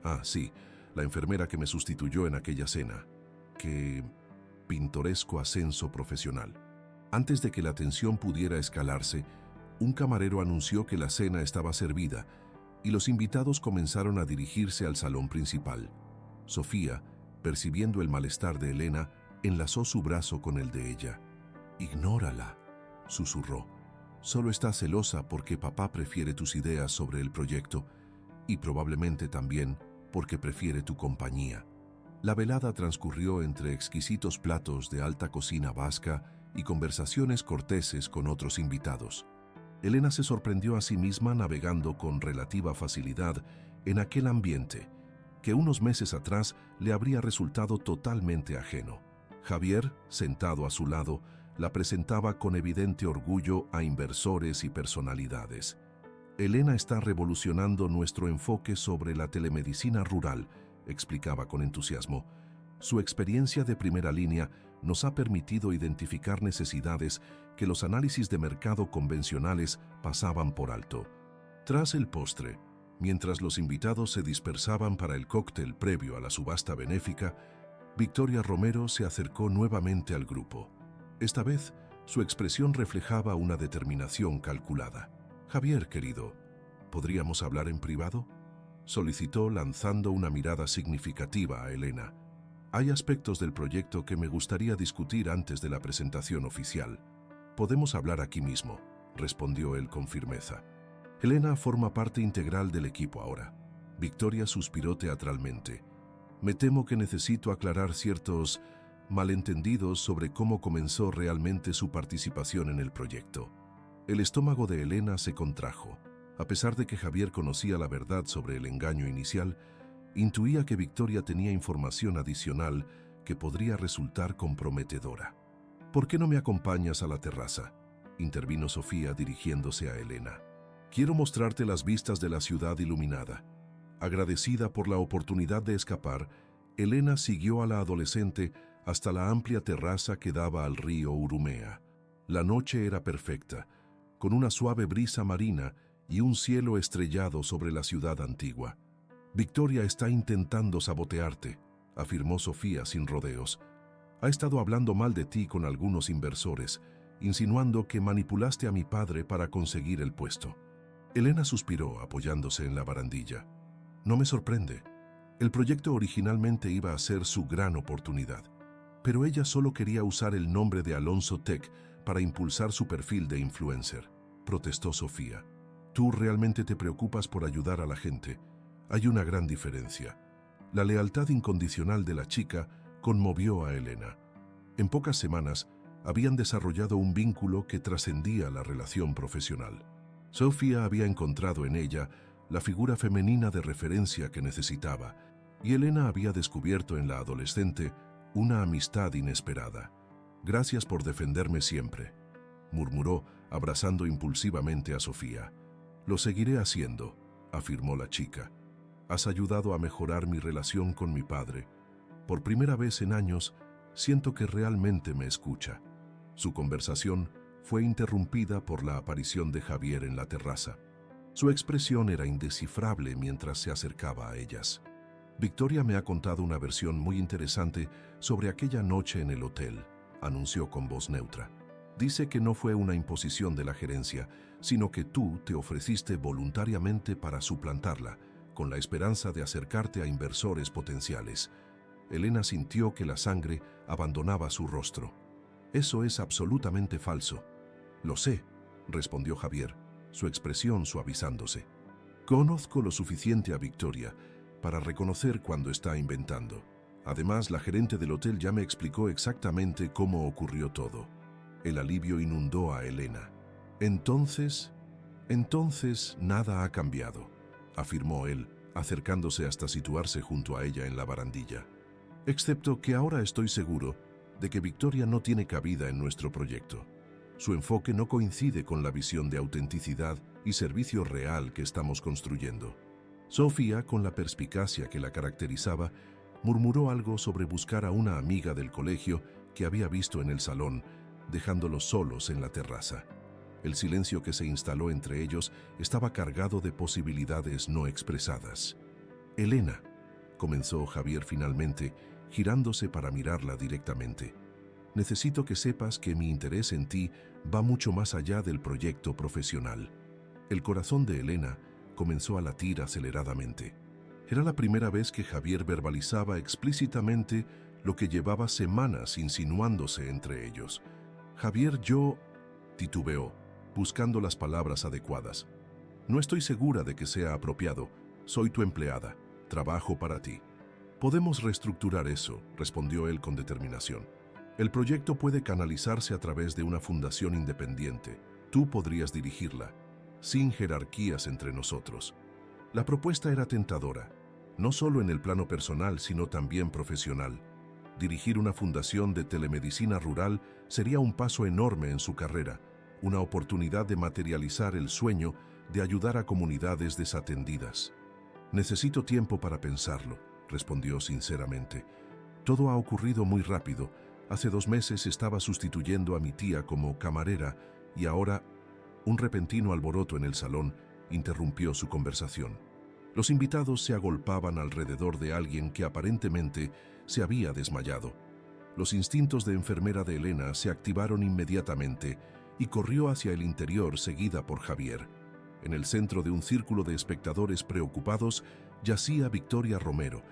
«Ah, sí, la enfermera que me sustituyó en aquella cena. Qué pintoresco ascenso profesional». Antes de que la tensión pudiera escalarse, un camarero anunció que la cena estaba servida y los invitados comenzaron a dirigirse al salón principal. Sofía, percibiendo el malestar de Elena, enlazó su brazo con el de ella. «Ignórala», susurró. «Solo está celosa porque papá prefiere tus ideas sobre el proyecto y probablemente también porque prefiere tu compañía». La velada transcurrió entre exquisitos platos de alta cocina vasca y conversaciones corteses con otros invitados. Elena se sorprendió a sí misma navegando con relativa facilidad en aquel ambiente que unos meses atrás le habría resultado totalmente ajeno. Javier, sentado a su lado, la presentaba con evidente orgullo a inversores y personalidades. «Elena está revolucionando nuestro enfoque sobre la telemedicina rural», explicaba con entusiasmo. «Su experiencia de primera línea nos ha permitido identificar necesidades que los análisis de mercado convencionales pasaban por alto». Tras el postre, mientras los invitados se dispersaban para el cóctel previo a la subasta benéfica, Victoria Romero se acercó nuevamente al grupo. Esta vez, su expresión reflejaba una determinación calculada. «Javier, querido, ¿podríamos hablar en privado?», solicitó lanzando una mirada significativa a Elena. «Hay aspectos del proyecto que me gustaría discutir antes de la presentación oficial». «Podemos hablar aquí mismo», respondió él con firmeza. «Elena forma parte integral del equipo ahora». Victoria suspiró teatralmente. «Me temo que necesito aclarar ciertos malentendidos sobre cómo comenzó realmente su participación en el proyecto». El estómago de Elena se contrajo. A pesar de que Javier conocía la verdad sobre el engaño inicial, intuía que Victoria tenía información adicional que podría resultar comprometedora. «¿Por qué no me acompañas a la terraza?», intervino Sofía dirigiéndose a Elena. «Quiero mostrarte las vistas de la ciudad iluminada». Agradecida por la oportunidad de escapar, Elena siguió a la adolescente hasta la amplia terraza que daba al río Urumea. La noche era perfecta, con una suave brisa marina y un cielo estrellado sobre la ciudad antigua. «Victoria está intentando sabotearte», afirmó Sofía sin rodeos. «Ha estado hablando mal de ti con algunos inversores, insinuando que manipulaste a mi padre para conseguir el puesto». Elena suspiró apoyándose en la barandilla. «No me sorprende. El proyecto originalmente iba a ser su gran oportunidad, pero ella solo quería usar el nombre de Alonso Tech para impulsar su perfil de influencer», protestó Sofía. «Tú realmente te preocupas por ayudar a la gente. Hay una gran diferencia». La lealtad incondicional de la chica conmovió a Elena. En pocas semanas habían desarrollado un vínculo que trascendía la relación profesional. Sofía había encontrado en ella la figura femenina de referencia que necesitaba, y Elena había descubierto en la adolescente una amistad inesperada. «Gracias por defenderme siempre», murmuró, abrazando impulsivamente a Sofía. «Lo seguiré haciendo», afirmó la chica. «Has ayudado a mejorar mi relación con mi padre. Por primera vez en años, siento que realmente me escucha». Su conversación fue interrumpida por la aparición de Javier en la terraza. Su expresión era indescifrable mientras se acercaba a ellas. Victoria me ha contado una versión muy interesante sobre aquella noche en el hotel, anunció con voz neutra. Dice que no fue una imposición de la gerencia, sino que tú te ofreciste voluntariamente para suplantarla, con la esperanza de acercarte a inversores potenciales. Elena sintió que la sangre abandonaba su rostro. Eso es absolutamente falso. Lo sé, respondió Javier, su expresión suavizándose. Conozco lo suficiente a Victoria para reconocer cuando está inventando. Además, la gerente del hotel ya me explicó exactamente cómo ocurrió todo. El alivio inundó a Elena. Entonces nada ha cambiado, afirmó él, acercándose hasta situarse junto a ella en la barandilla. Excepto que ahora estoy seguro de que Victoria no tiene cabida en nuestro proyecto. Su enfoque no coincide con la visión de autenticidad y servicio real que estamos construyendo. Sofía, con la perspicacia que la caracterizaba, murmuró algo sobre buscar a una amiga del colegio que había visto en el salón, dejándolos solos en la terraza. El silencio que se instaló entre ellos estaba cargado de posibilidades no expresadas. Elena, comenzó Javier finalmente, girándose para mirarla directamente. Necesito que sepas que mi interés en ti va mucho más allá del proyecto profesional. El corazón de Elena comenzó a latir aceleradamente. Era la primera vez que Javier verbalizaba explícitamente lo que llevaba semanas insinuándose entre ellos. Javier, titubeó, buscando las palabras adecuadas. No estoy segura de que sea apropiado. Soy tu empleada. Trabajo para ti. Podemos reestructurar eso, respondió él con determinación. El proyecto puede canalizarse a través de una fundación independiente. Tú podrías dirigirla, sin jerarquías entre nosotros. La propuesta era tentadora, no solo en el plano personal, sino también profesional. Dirigir una fundación de telemedicina rural sería un paso enorme en su carrera, una oportunidad de materializar el sueño de ayudar a comunidades desatendidas. Necesito tiempo para pensarlo, respondió sinceramente. Todo ha ocurrido muy rápido. Hace 2 meses estaba sustituyendo a mi tía como camarera y ahora un repentino alboroto en el salón interrumpió su conversación. Los invitados se agolpaban alrededor de alguien que aparentemente se había desmayado. Los instintos de enfermera de Elena se activaron inmediatamente y corrió hacia el interior seguida por Javier. En el centro de un círculo de espectadores preocupados yacía Victoria Romero,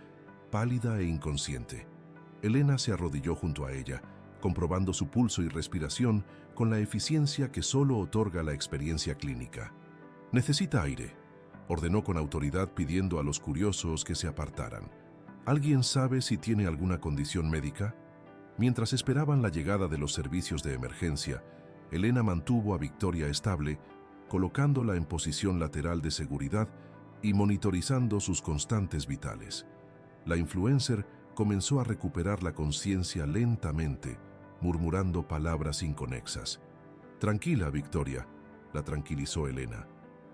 pálida e inconsciente. Elena se arrodilló junto a ella, comprobando su pulso y respiración con la eficiencia que solo otorga la experiencia clínica. «Necesita aire», ordenó con autoridad pidiendo a los curiosos que se apartaran. «¿Alguien sabe si tiene alguna condición médica?». Mientras esperaban la llegada de los servicios de emergencia, Elena mantuvo a Victoria estable, colocándola en posición lateral de seguridad y monitorizando sus constantes vitales. La influencer comenzó a recuperar la conciencia lentamente, murmurando palabras inconexas. «Tranquila, Victoria», la tranquilizó Elena.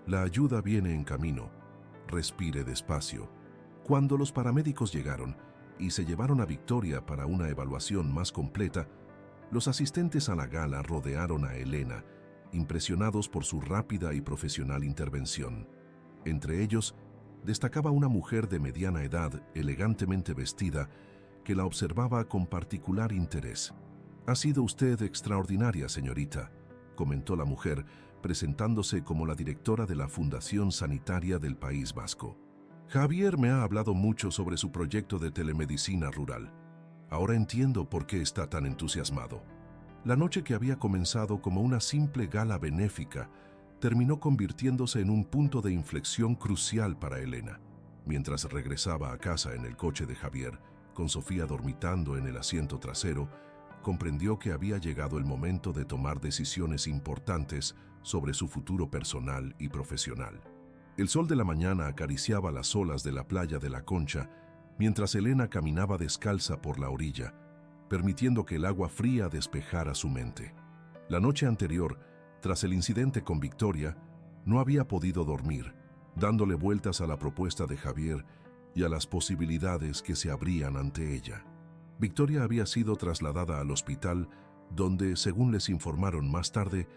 «La ayuda viene en camino. Respire despacio». Cuando los paramédicos llegaron y se llevaron a Victoria para una evaluación más completa, los asistentes a la gala rodearon a Elena, impresionados por su rápida y profesional intervención. Entre ellos, destacaba una mujer de mediana edad, elegantemente vestida, que la observaba con particular interés. «Ha sido usted extraordinaria, señorita», comentó la mujer, presentándose como la directora de la Fundación Sanitaria del País Vasco. «Javier me ha hablado mucho sobre su proyecto de telemedicina rural. Ahora entiendo por qué está tan entusiasmado». La noche que había comenzado como una simple gala benéfica terminó convirtiéndose en un punto de inflexión crucial para Elena. Mientras regresaba a casa en el coche de Javier, con Sofía dormitando en el asiento trasero, comprendió que había llegado el momento de tomar decisiones importantes sobre su futuro personal y profesional. El sol de la mañana acariciaba las olas de la playa de la Concha, mientras Elena caminaba descalza por la orilla, permitiendo que el agua fría despejara su mente. La noche anterior, tras el incidente con Victoria, no había podido dormir, dándole vueltas a la propuesta de Javier y a las posibilidades que se abrían ante ella. Victoria había sido trasladada al hospital donde, según les informaron más tarde,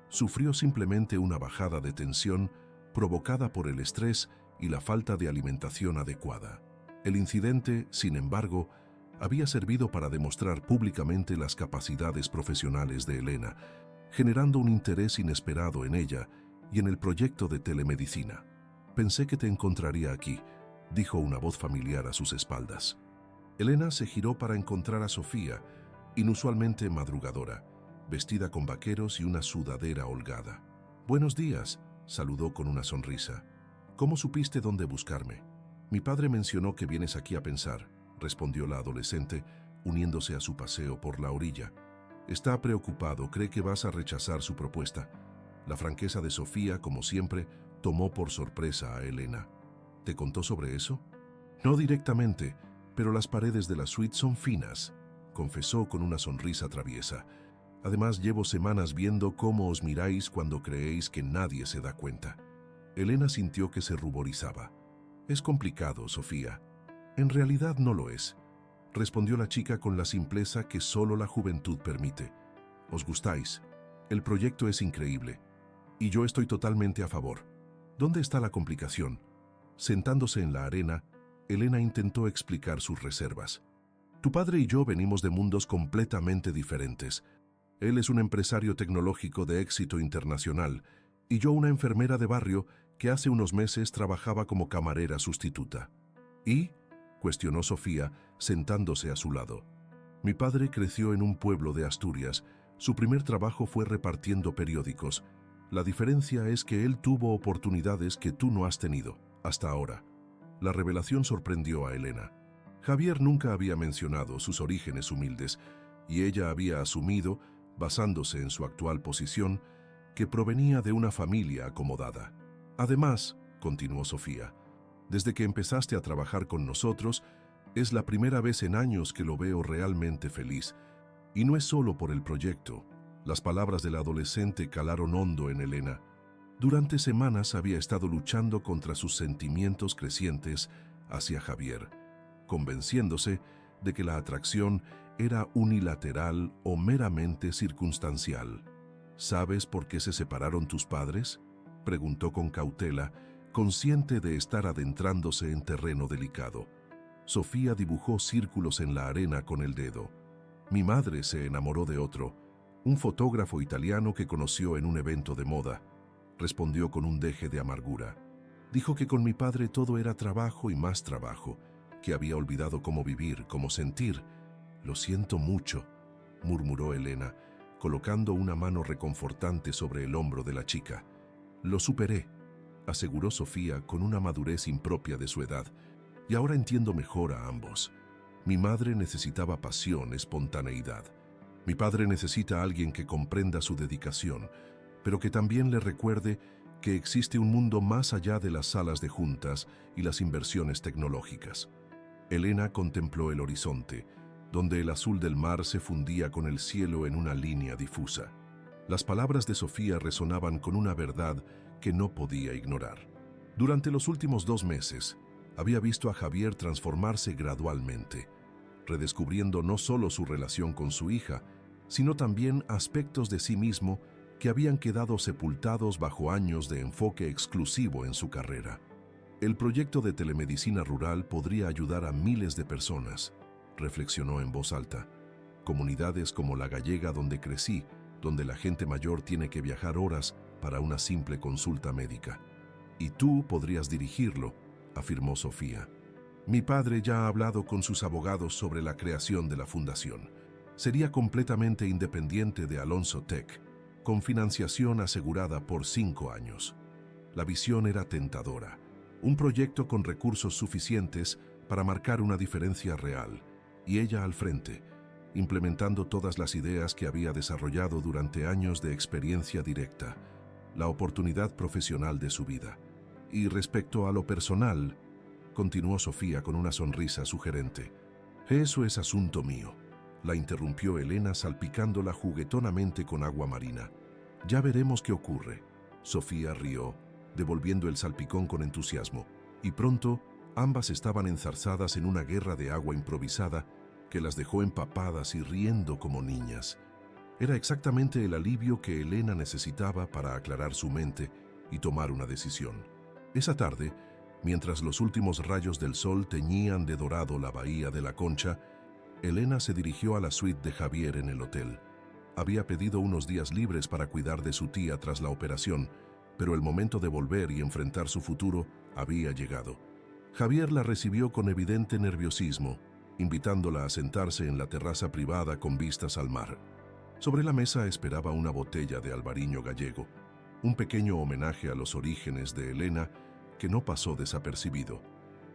sufrió simplemente una bajada de tensión provocada por el estrés y la falta de alimentación adecuada. El incidente, sin embargo, había servido para demostrar públicamente las capacidades profesionales de Elena, generando un interés inesperado en ella y en el proyecto de telemedicina. «Pensé que te encontraría aquí», dijo una voz familiar a sus espaldas. Elena se giró para encontrar a Sofía, inusualmente madrugadora, vestida con vaqueros y una sudadera holgada. «Buenos días», saludó con una sonrisa. «¿Cómo supiste dónde buscarme?» «Mi padre mencionó que vienes aquí a pensar», respondió la adolescente, uniéndose a su paseo por la orilla. «Está preocupado, cree que vas a rechazar su propuesta». La franqueza de Sofía, como siempre, tomó por sorpresa a Elena. «¿Te contó sobre eso?» «No directamente, pero las paredes de la suite son finas», confesó con una sonrisa traviesa. «Además, llevo semanas viendo cómo os miráis cuando creéis que nadie se da cuenta». Elena sintió que se ruborizaba. «Es complicado, Sofía». «En realidad no lo es», respondió la chica con la simpleza que solo la juventud permite. «Os gustáis. El proyecto es increíble. Y yo estoy totalmente a favor. ¿Dónde está la complicación?» Sentándose en la arena, Elena intentó explicar sus reservas. «Tu padre y yo venimos de mundos completamente diferentes. Él es un empresario tecnológico de éxito internacional y yo una enfermera de barrio que hace unos meses trabajaba como camarera sustituta». «¿Y?», cuestionó Sofía, sentándose a su lado. «Mi padre creció en un pueblo de Asturias. Su primer trabajo fue repartiendo periódicos. La diferencia es que él tuvo oportunidades que tú no has tenido, hasta ahora». La revelación sorprendió a Elena. Javier nunca había mencionado sus orígenes humildes, y ella había asumido, basándose en su actual posición, que provenía de una familia acomodada. «Además», continuó Sofía, «desde que empezaste a trabajar con nosotros, es la primera vez en años que lo veo realmente feliz. Y no es solo por el proyecto». Las palabras de la adolescente calaron hondo en Elena. Durante semanas había estado luchando contra sus sentimientos crecientes hacia Javier, convenciéndose de que la atracción era unilateral o meramente circunstancial. «¿Sabes por qué se separaron tus padres?», preguntó con cautela, consciente de estar adentrándose en terreno delicado. Sofía dibujó círculos en la arena con el dedo. «Mi madre se enamoró de otro, un fotógrafo italiano que conoció en un evento de moda», respondió con un deje de amargura. «Dijo que con mi padre todo era trabajo y más trabajo, que había olvidado cómo vivir, cómo sentir». «Lo siento mucho», murmuró Elena, colocando una mano reconfortante sobre el hombro de la chica. «Lo superé», aseguró Sofía con una madurez impropia de su edad, «y ahora entiendo mejor a ambos. Mi madre necesitaba pasión, espontaneidad. Mi padre necesita a alguien que comprenda su dedicación, pero que también le recuerde que existe un mundo más allá de las salas de juntas y las inversiones tecnológicas». Elena contempló el horizonte, donde el azul del mar se fundía con el cielo en una línea difusa. Las palabras de Sofía resonaban con una verdad que no podía ignorar. Durante los últimos 2 meses, había visto a Javier transformarse gradualmente, redescubriendo no solo su relación con su hija, sino también aspectos de sí mismo que habían quedado sepultados bajo años de enfoque exclusivo en su carrera. «El proyecto de telemedicina rural podría ayudar a miles de personas», reflexionó en voz alta. «Comunidades como la gallega donde crecí, donde la gente mayor tiene que viajar horas para una simple consulta médica. Y tú podrías dirigirlo», afirmó Sofía. «Mi padre ya ha hablado con sus abogados sobre la creación de la fundación. Sería completamente independiente de Alonso Tech, con financiación asegurada por 5 años». La visión era tentadora, un proyecto con recursos suficientes para marcar una diferencia real, y ella al frente, implementando todas las ideas que había desarrollado durante años de experiencia directa, la oportunidad profesional de su vida. «Y respecto a lo personal», continuó Sofía con una sonrisa sugerente, «eso es asunto mío», la interrumpió Elena salpicándola juguetonamente con agua marina. «Ya veremos qué ocurre». Sofía rió, devolviendo el salpicón con entusiasmo, y pronto ambas estaban enzarzadas en una guerra de agua improvisada que las dejó empapadas y riendo como niñas. Era exactamente el alivio que Elena necesitaba para aclarar su mente y tomar una decisión. Esa tarde, mientras los últimos rayos del sol teñían de dorado la bahía de la Concha, Elena se dirigió a la suite de Javier en el hotel. Había pedido unos días libres para cuidar de su tía tras la operación, pero el momento de volver y enfrentar su futuro había llegado. Javier la recibió con evidente nerviosismo, invitándola a sentarse en la terraza privada con vistas al mar. Sobre la mesa esperaba una botella de albariño gallego, un pequeño homenaje a los orígenes de Elena que no pasó desapercibido.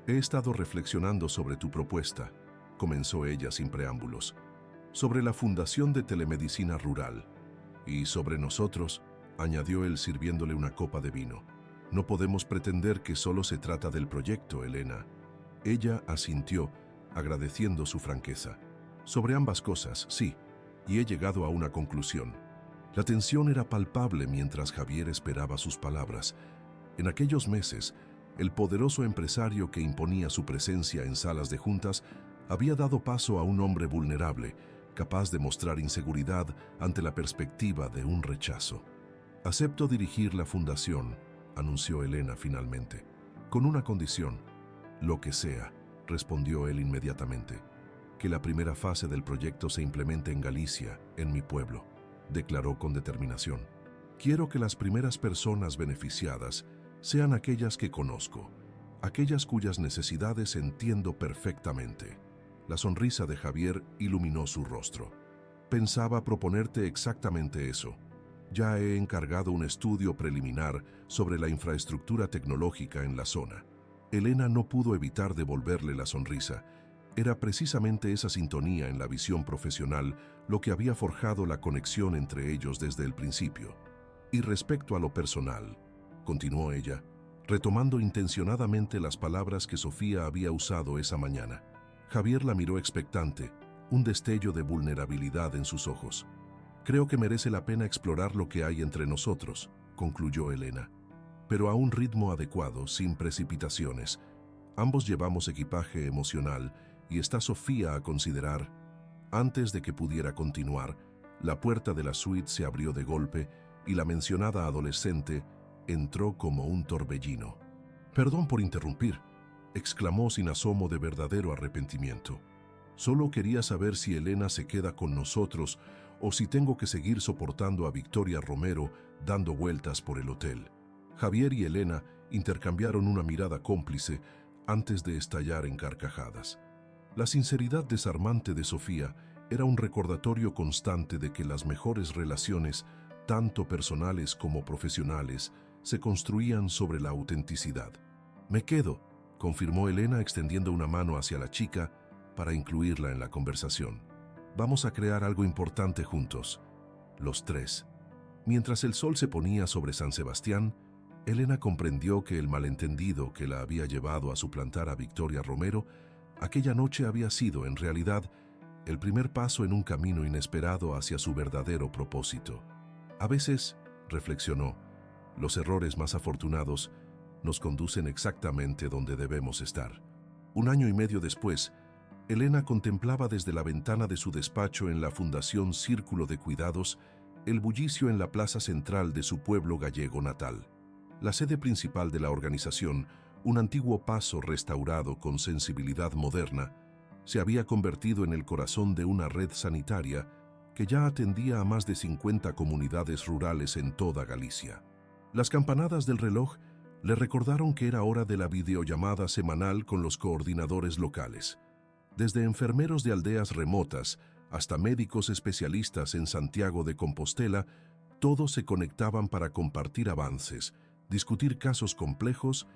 He estado reflexionando sobre tu propuesta, comenzó ella sin preámbulos, sobre la Fundación de Telemedicina Rural, y sobre nosotros, añadió él sirviéndole una copa de vino. No podemos pretender que solo se trata del proyecto, Elena. Ella asintió, agradeciendo su franqueza. Sobre ambas cosas, sí, y he llegado a una conclusión. La tensión era palpable mientras Javier esperaba sus palabras. En aquellos meses, el poderoso empresario que imponía su presencia en salas de juntas había dado paso a un hombre vulnerable, capaz de mostrar inseguridad ante la perspectiva de un rechazo. Acepto dirigir la fundación, anunció Elena finalmente, con una condición. Lo que sea, respondió él inmediatamente. Que la primera fase del proyecto se implemente en Galicia, en mi pueblo, declaró con determinación. Quiero que las primeras personas beneficiadas sean aquellas que conozco, aquellas cuyas necesidades entiendo perfectamente. La sonrisa de Javier iluminó su rostro. Pensaba proponerte exactamente eso. Ya he encargado un estudio preliminar sobre la infraestructura tecnológica en la zona. Elena no pudo evitar devolverle la sonrisa. Era precisamente esa sintonía en la visión profesional lo que había forjado la conexión entre ellos desde el principio. Y respecto a lo personal, continuó ella, retomando intencionadamente las palabras que Sofía había usado esa mañana. Javier la miró expectante, un destello de vulnerabilidad en sus ojos. Creo que merece la pena explorar lo que hay entre nosotros, concluyó Elena, pero a un ritmo adecuado, sin precipitaciones. Ambos llevamos equipaje emocional y está Sofía a considerar. Antes de que pudiera continuar, la puerta de la suite se abrió de golpe y la mencionada adolescente entró como un torbellino. «Perdón por interrumpir», exclamó sin asomo de verdadero arrepentimiento. «Solo quería saber si Elena se queda con nosotros o si tengo que seguir soportando a Victoria Romero dando vueltas por el hotel». Javier y Elena intercambiaron una mirada cómplice antes de estallar en carcajadas. La sinceridad desarmante de Sofía era un recordatorio constante de que las mejores relaciones, tanto personales como profesionales, se construían sobre la autenticidad. «Me quedo», confirmó Elena extendiendo una mano hacia la chica para incluirla en la conversación. «Vamos a crear algo importante juntos, los tres». Mientras el sol se ponía sobre San Sebastián, Elena comprendió que el malentendido que la había llevado a suplantar a Victoria Romero aquella noche había sido, en realidad, el primer paso en un camino inesperado hacia su verdadero propósito. A veces, reflexionó, los errores más afortunados nos conducen exactamente donde debemos estar. 1 año y medio después, Elena contemplaba desde la ventana de su despacho en la Fundación Círculo de Cuidados el bullicio en la plaza central de su pueblo gallego natal. La sede principal de la organización, un antiguo paso restaurado con sensibilidad moderna, se había convertido en el corazón de una red sanitaria que ya atendía a más de 50 comunidades rurales en toda Galicia. Las campanadas del reloj le recordaron que era hora de la videollamada semanal con los coordinadores locales. Desde enfermeros de aldeas remotas hasta médicos especialistas en Santiago de Compostela, todos se conectaban para compartir avances, discutir casos complejos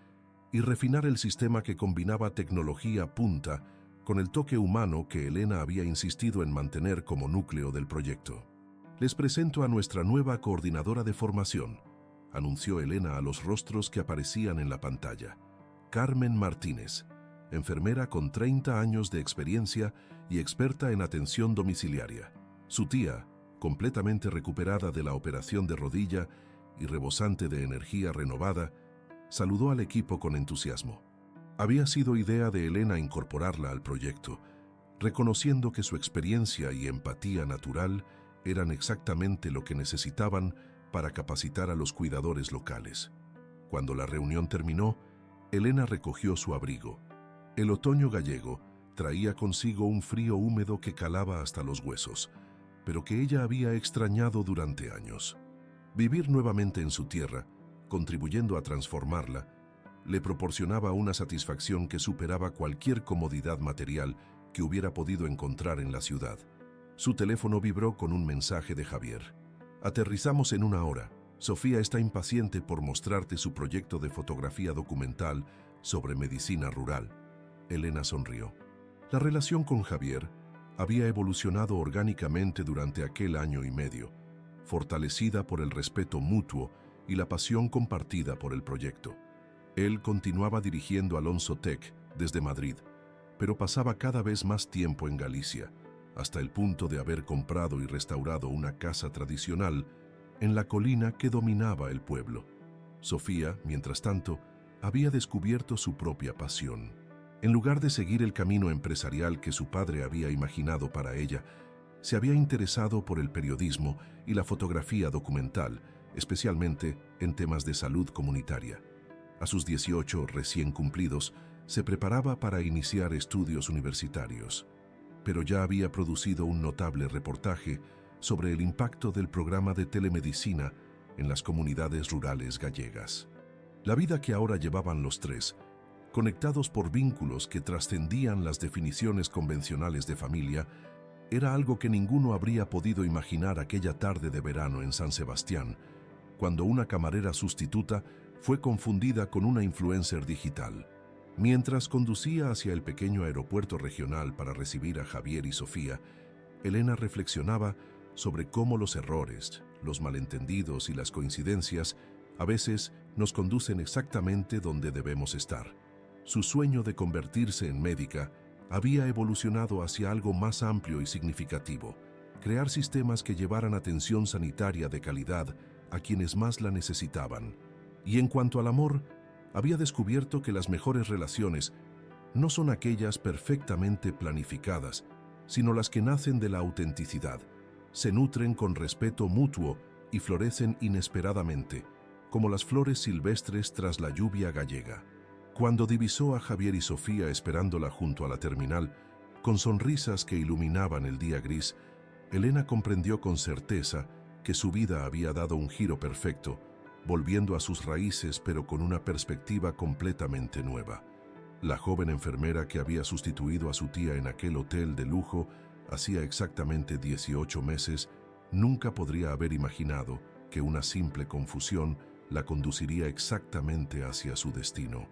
y refinar el sistema que combinaba tecnología punta con el toque humano que Elena había insistido en mantener como núcleo del proyecto. «Les presento a nuestra nueva coordinadora de formación», anunció Elena a los rostros que aparecían en la pantalla. «Carmen Martínez, enfermera con 30 años de experiencia y experta en atención domiciliaria. Su tía, completamente recuperada de la operación de rodilla y rebosante de energía renovada, saludó al equipo con entusiasmo. Había sido idea de Elena incorporarla al proyecto, reconociendo que su experiencia y empatía natural eran exactamente lo que necesitaban para capacitar a los cuidadores locales. Cuando la reunión terminó, Elena recogió su abrigo. El otoño gallego traía consigo un frío húmedo que calaba hasta los huesos, pero que ella había extrañado durante años. Vivir nuevamente en su tierra, contribuyendo a transformarla, le proporcionaba una satisfacción que superaba cualquier comodidad material que hubiera podido encontrar en la ciudad. Su teléfono vibró con un mensaje de Javier. «Aterrizamos en 1 hora. Sofía está impaciente por mostrarte su proyecto de fotografía documental sobre medicina rural». Elena sonrió. La relación con Javier había evolucionado orgánicamente durante aquel año y medio, fortalecida por el respeto mutuo y la pasión compartida por el proyecto. Él continuaba dirigiendo Alonso Tech desde Madrid, pero pasaba cada vez más tiempo en Galicia, hasta el punto de haber comprado y restaurado una casa tradicional en la colina que dominaba el pueblo. Sofía, mientras tanto, había descubierto su propia pasión. En lugar de seguir el camino empresarial que su padre había imaginado para ella, se había interesado por el periodismo y la fotografía documental, especialmente en temas de salud comunitaria. A sus 18 recién cumplidos, se preparaba para iniciar estudios universitarios, pero ya había producido un notable reportaje sobre el impacto del programa de telemedicina en las comunidades rurales gallegas. La vida que ahora llevaban los tres, conectados por vínculos que trascendían las definiciones convencionales de familia, era algo que ninguno habría podido imaginar aquella tarde de verano en San Sebastián, cuando una camarera sustituta fue confundida con una influencer digital. Mientras conducía hacia el pequeño aeropuerto regional para recibir a Javier y Sofía, Elena reflexionaba sobre cómo los errores, los malentendidos y las coincidencias a veces nos conducen exactamente donde debemos estar. Su sueño de convertirse en médica había evolucionado hacia algo más amplio y significativo: crear sistemas que llevaran atención sanitaria de calidad a quienes más la necesitaban. Y en cuanto al amor, había descubierto que las mejores relaciones no son aquellas perfectamente planificadas, sino las que nacen de la autenticidad, se nutren con respeto mutuo y florecen inesperadamente, como las flores silvestres tras la lluvia gallega. Cuando divisó a Javier y Sofía esperándola junto a la terminal, con sonrisas que iluminaban el día gris, Elena comprendió con certeza que su vida había dado un giro perfecto, volviendo a sus raíces pero con una perspectiva completamente nueva. La joven enfermera que había sustituido a su tía en aquel hotel de lujo hacía exactamente 18 meses, nunca podría haber imaginado que una simple confusión la conduciría exactamente hacia su destino.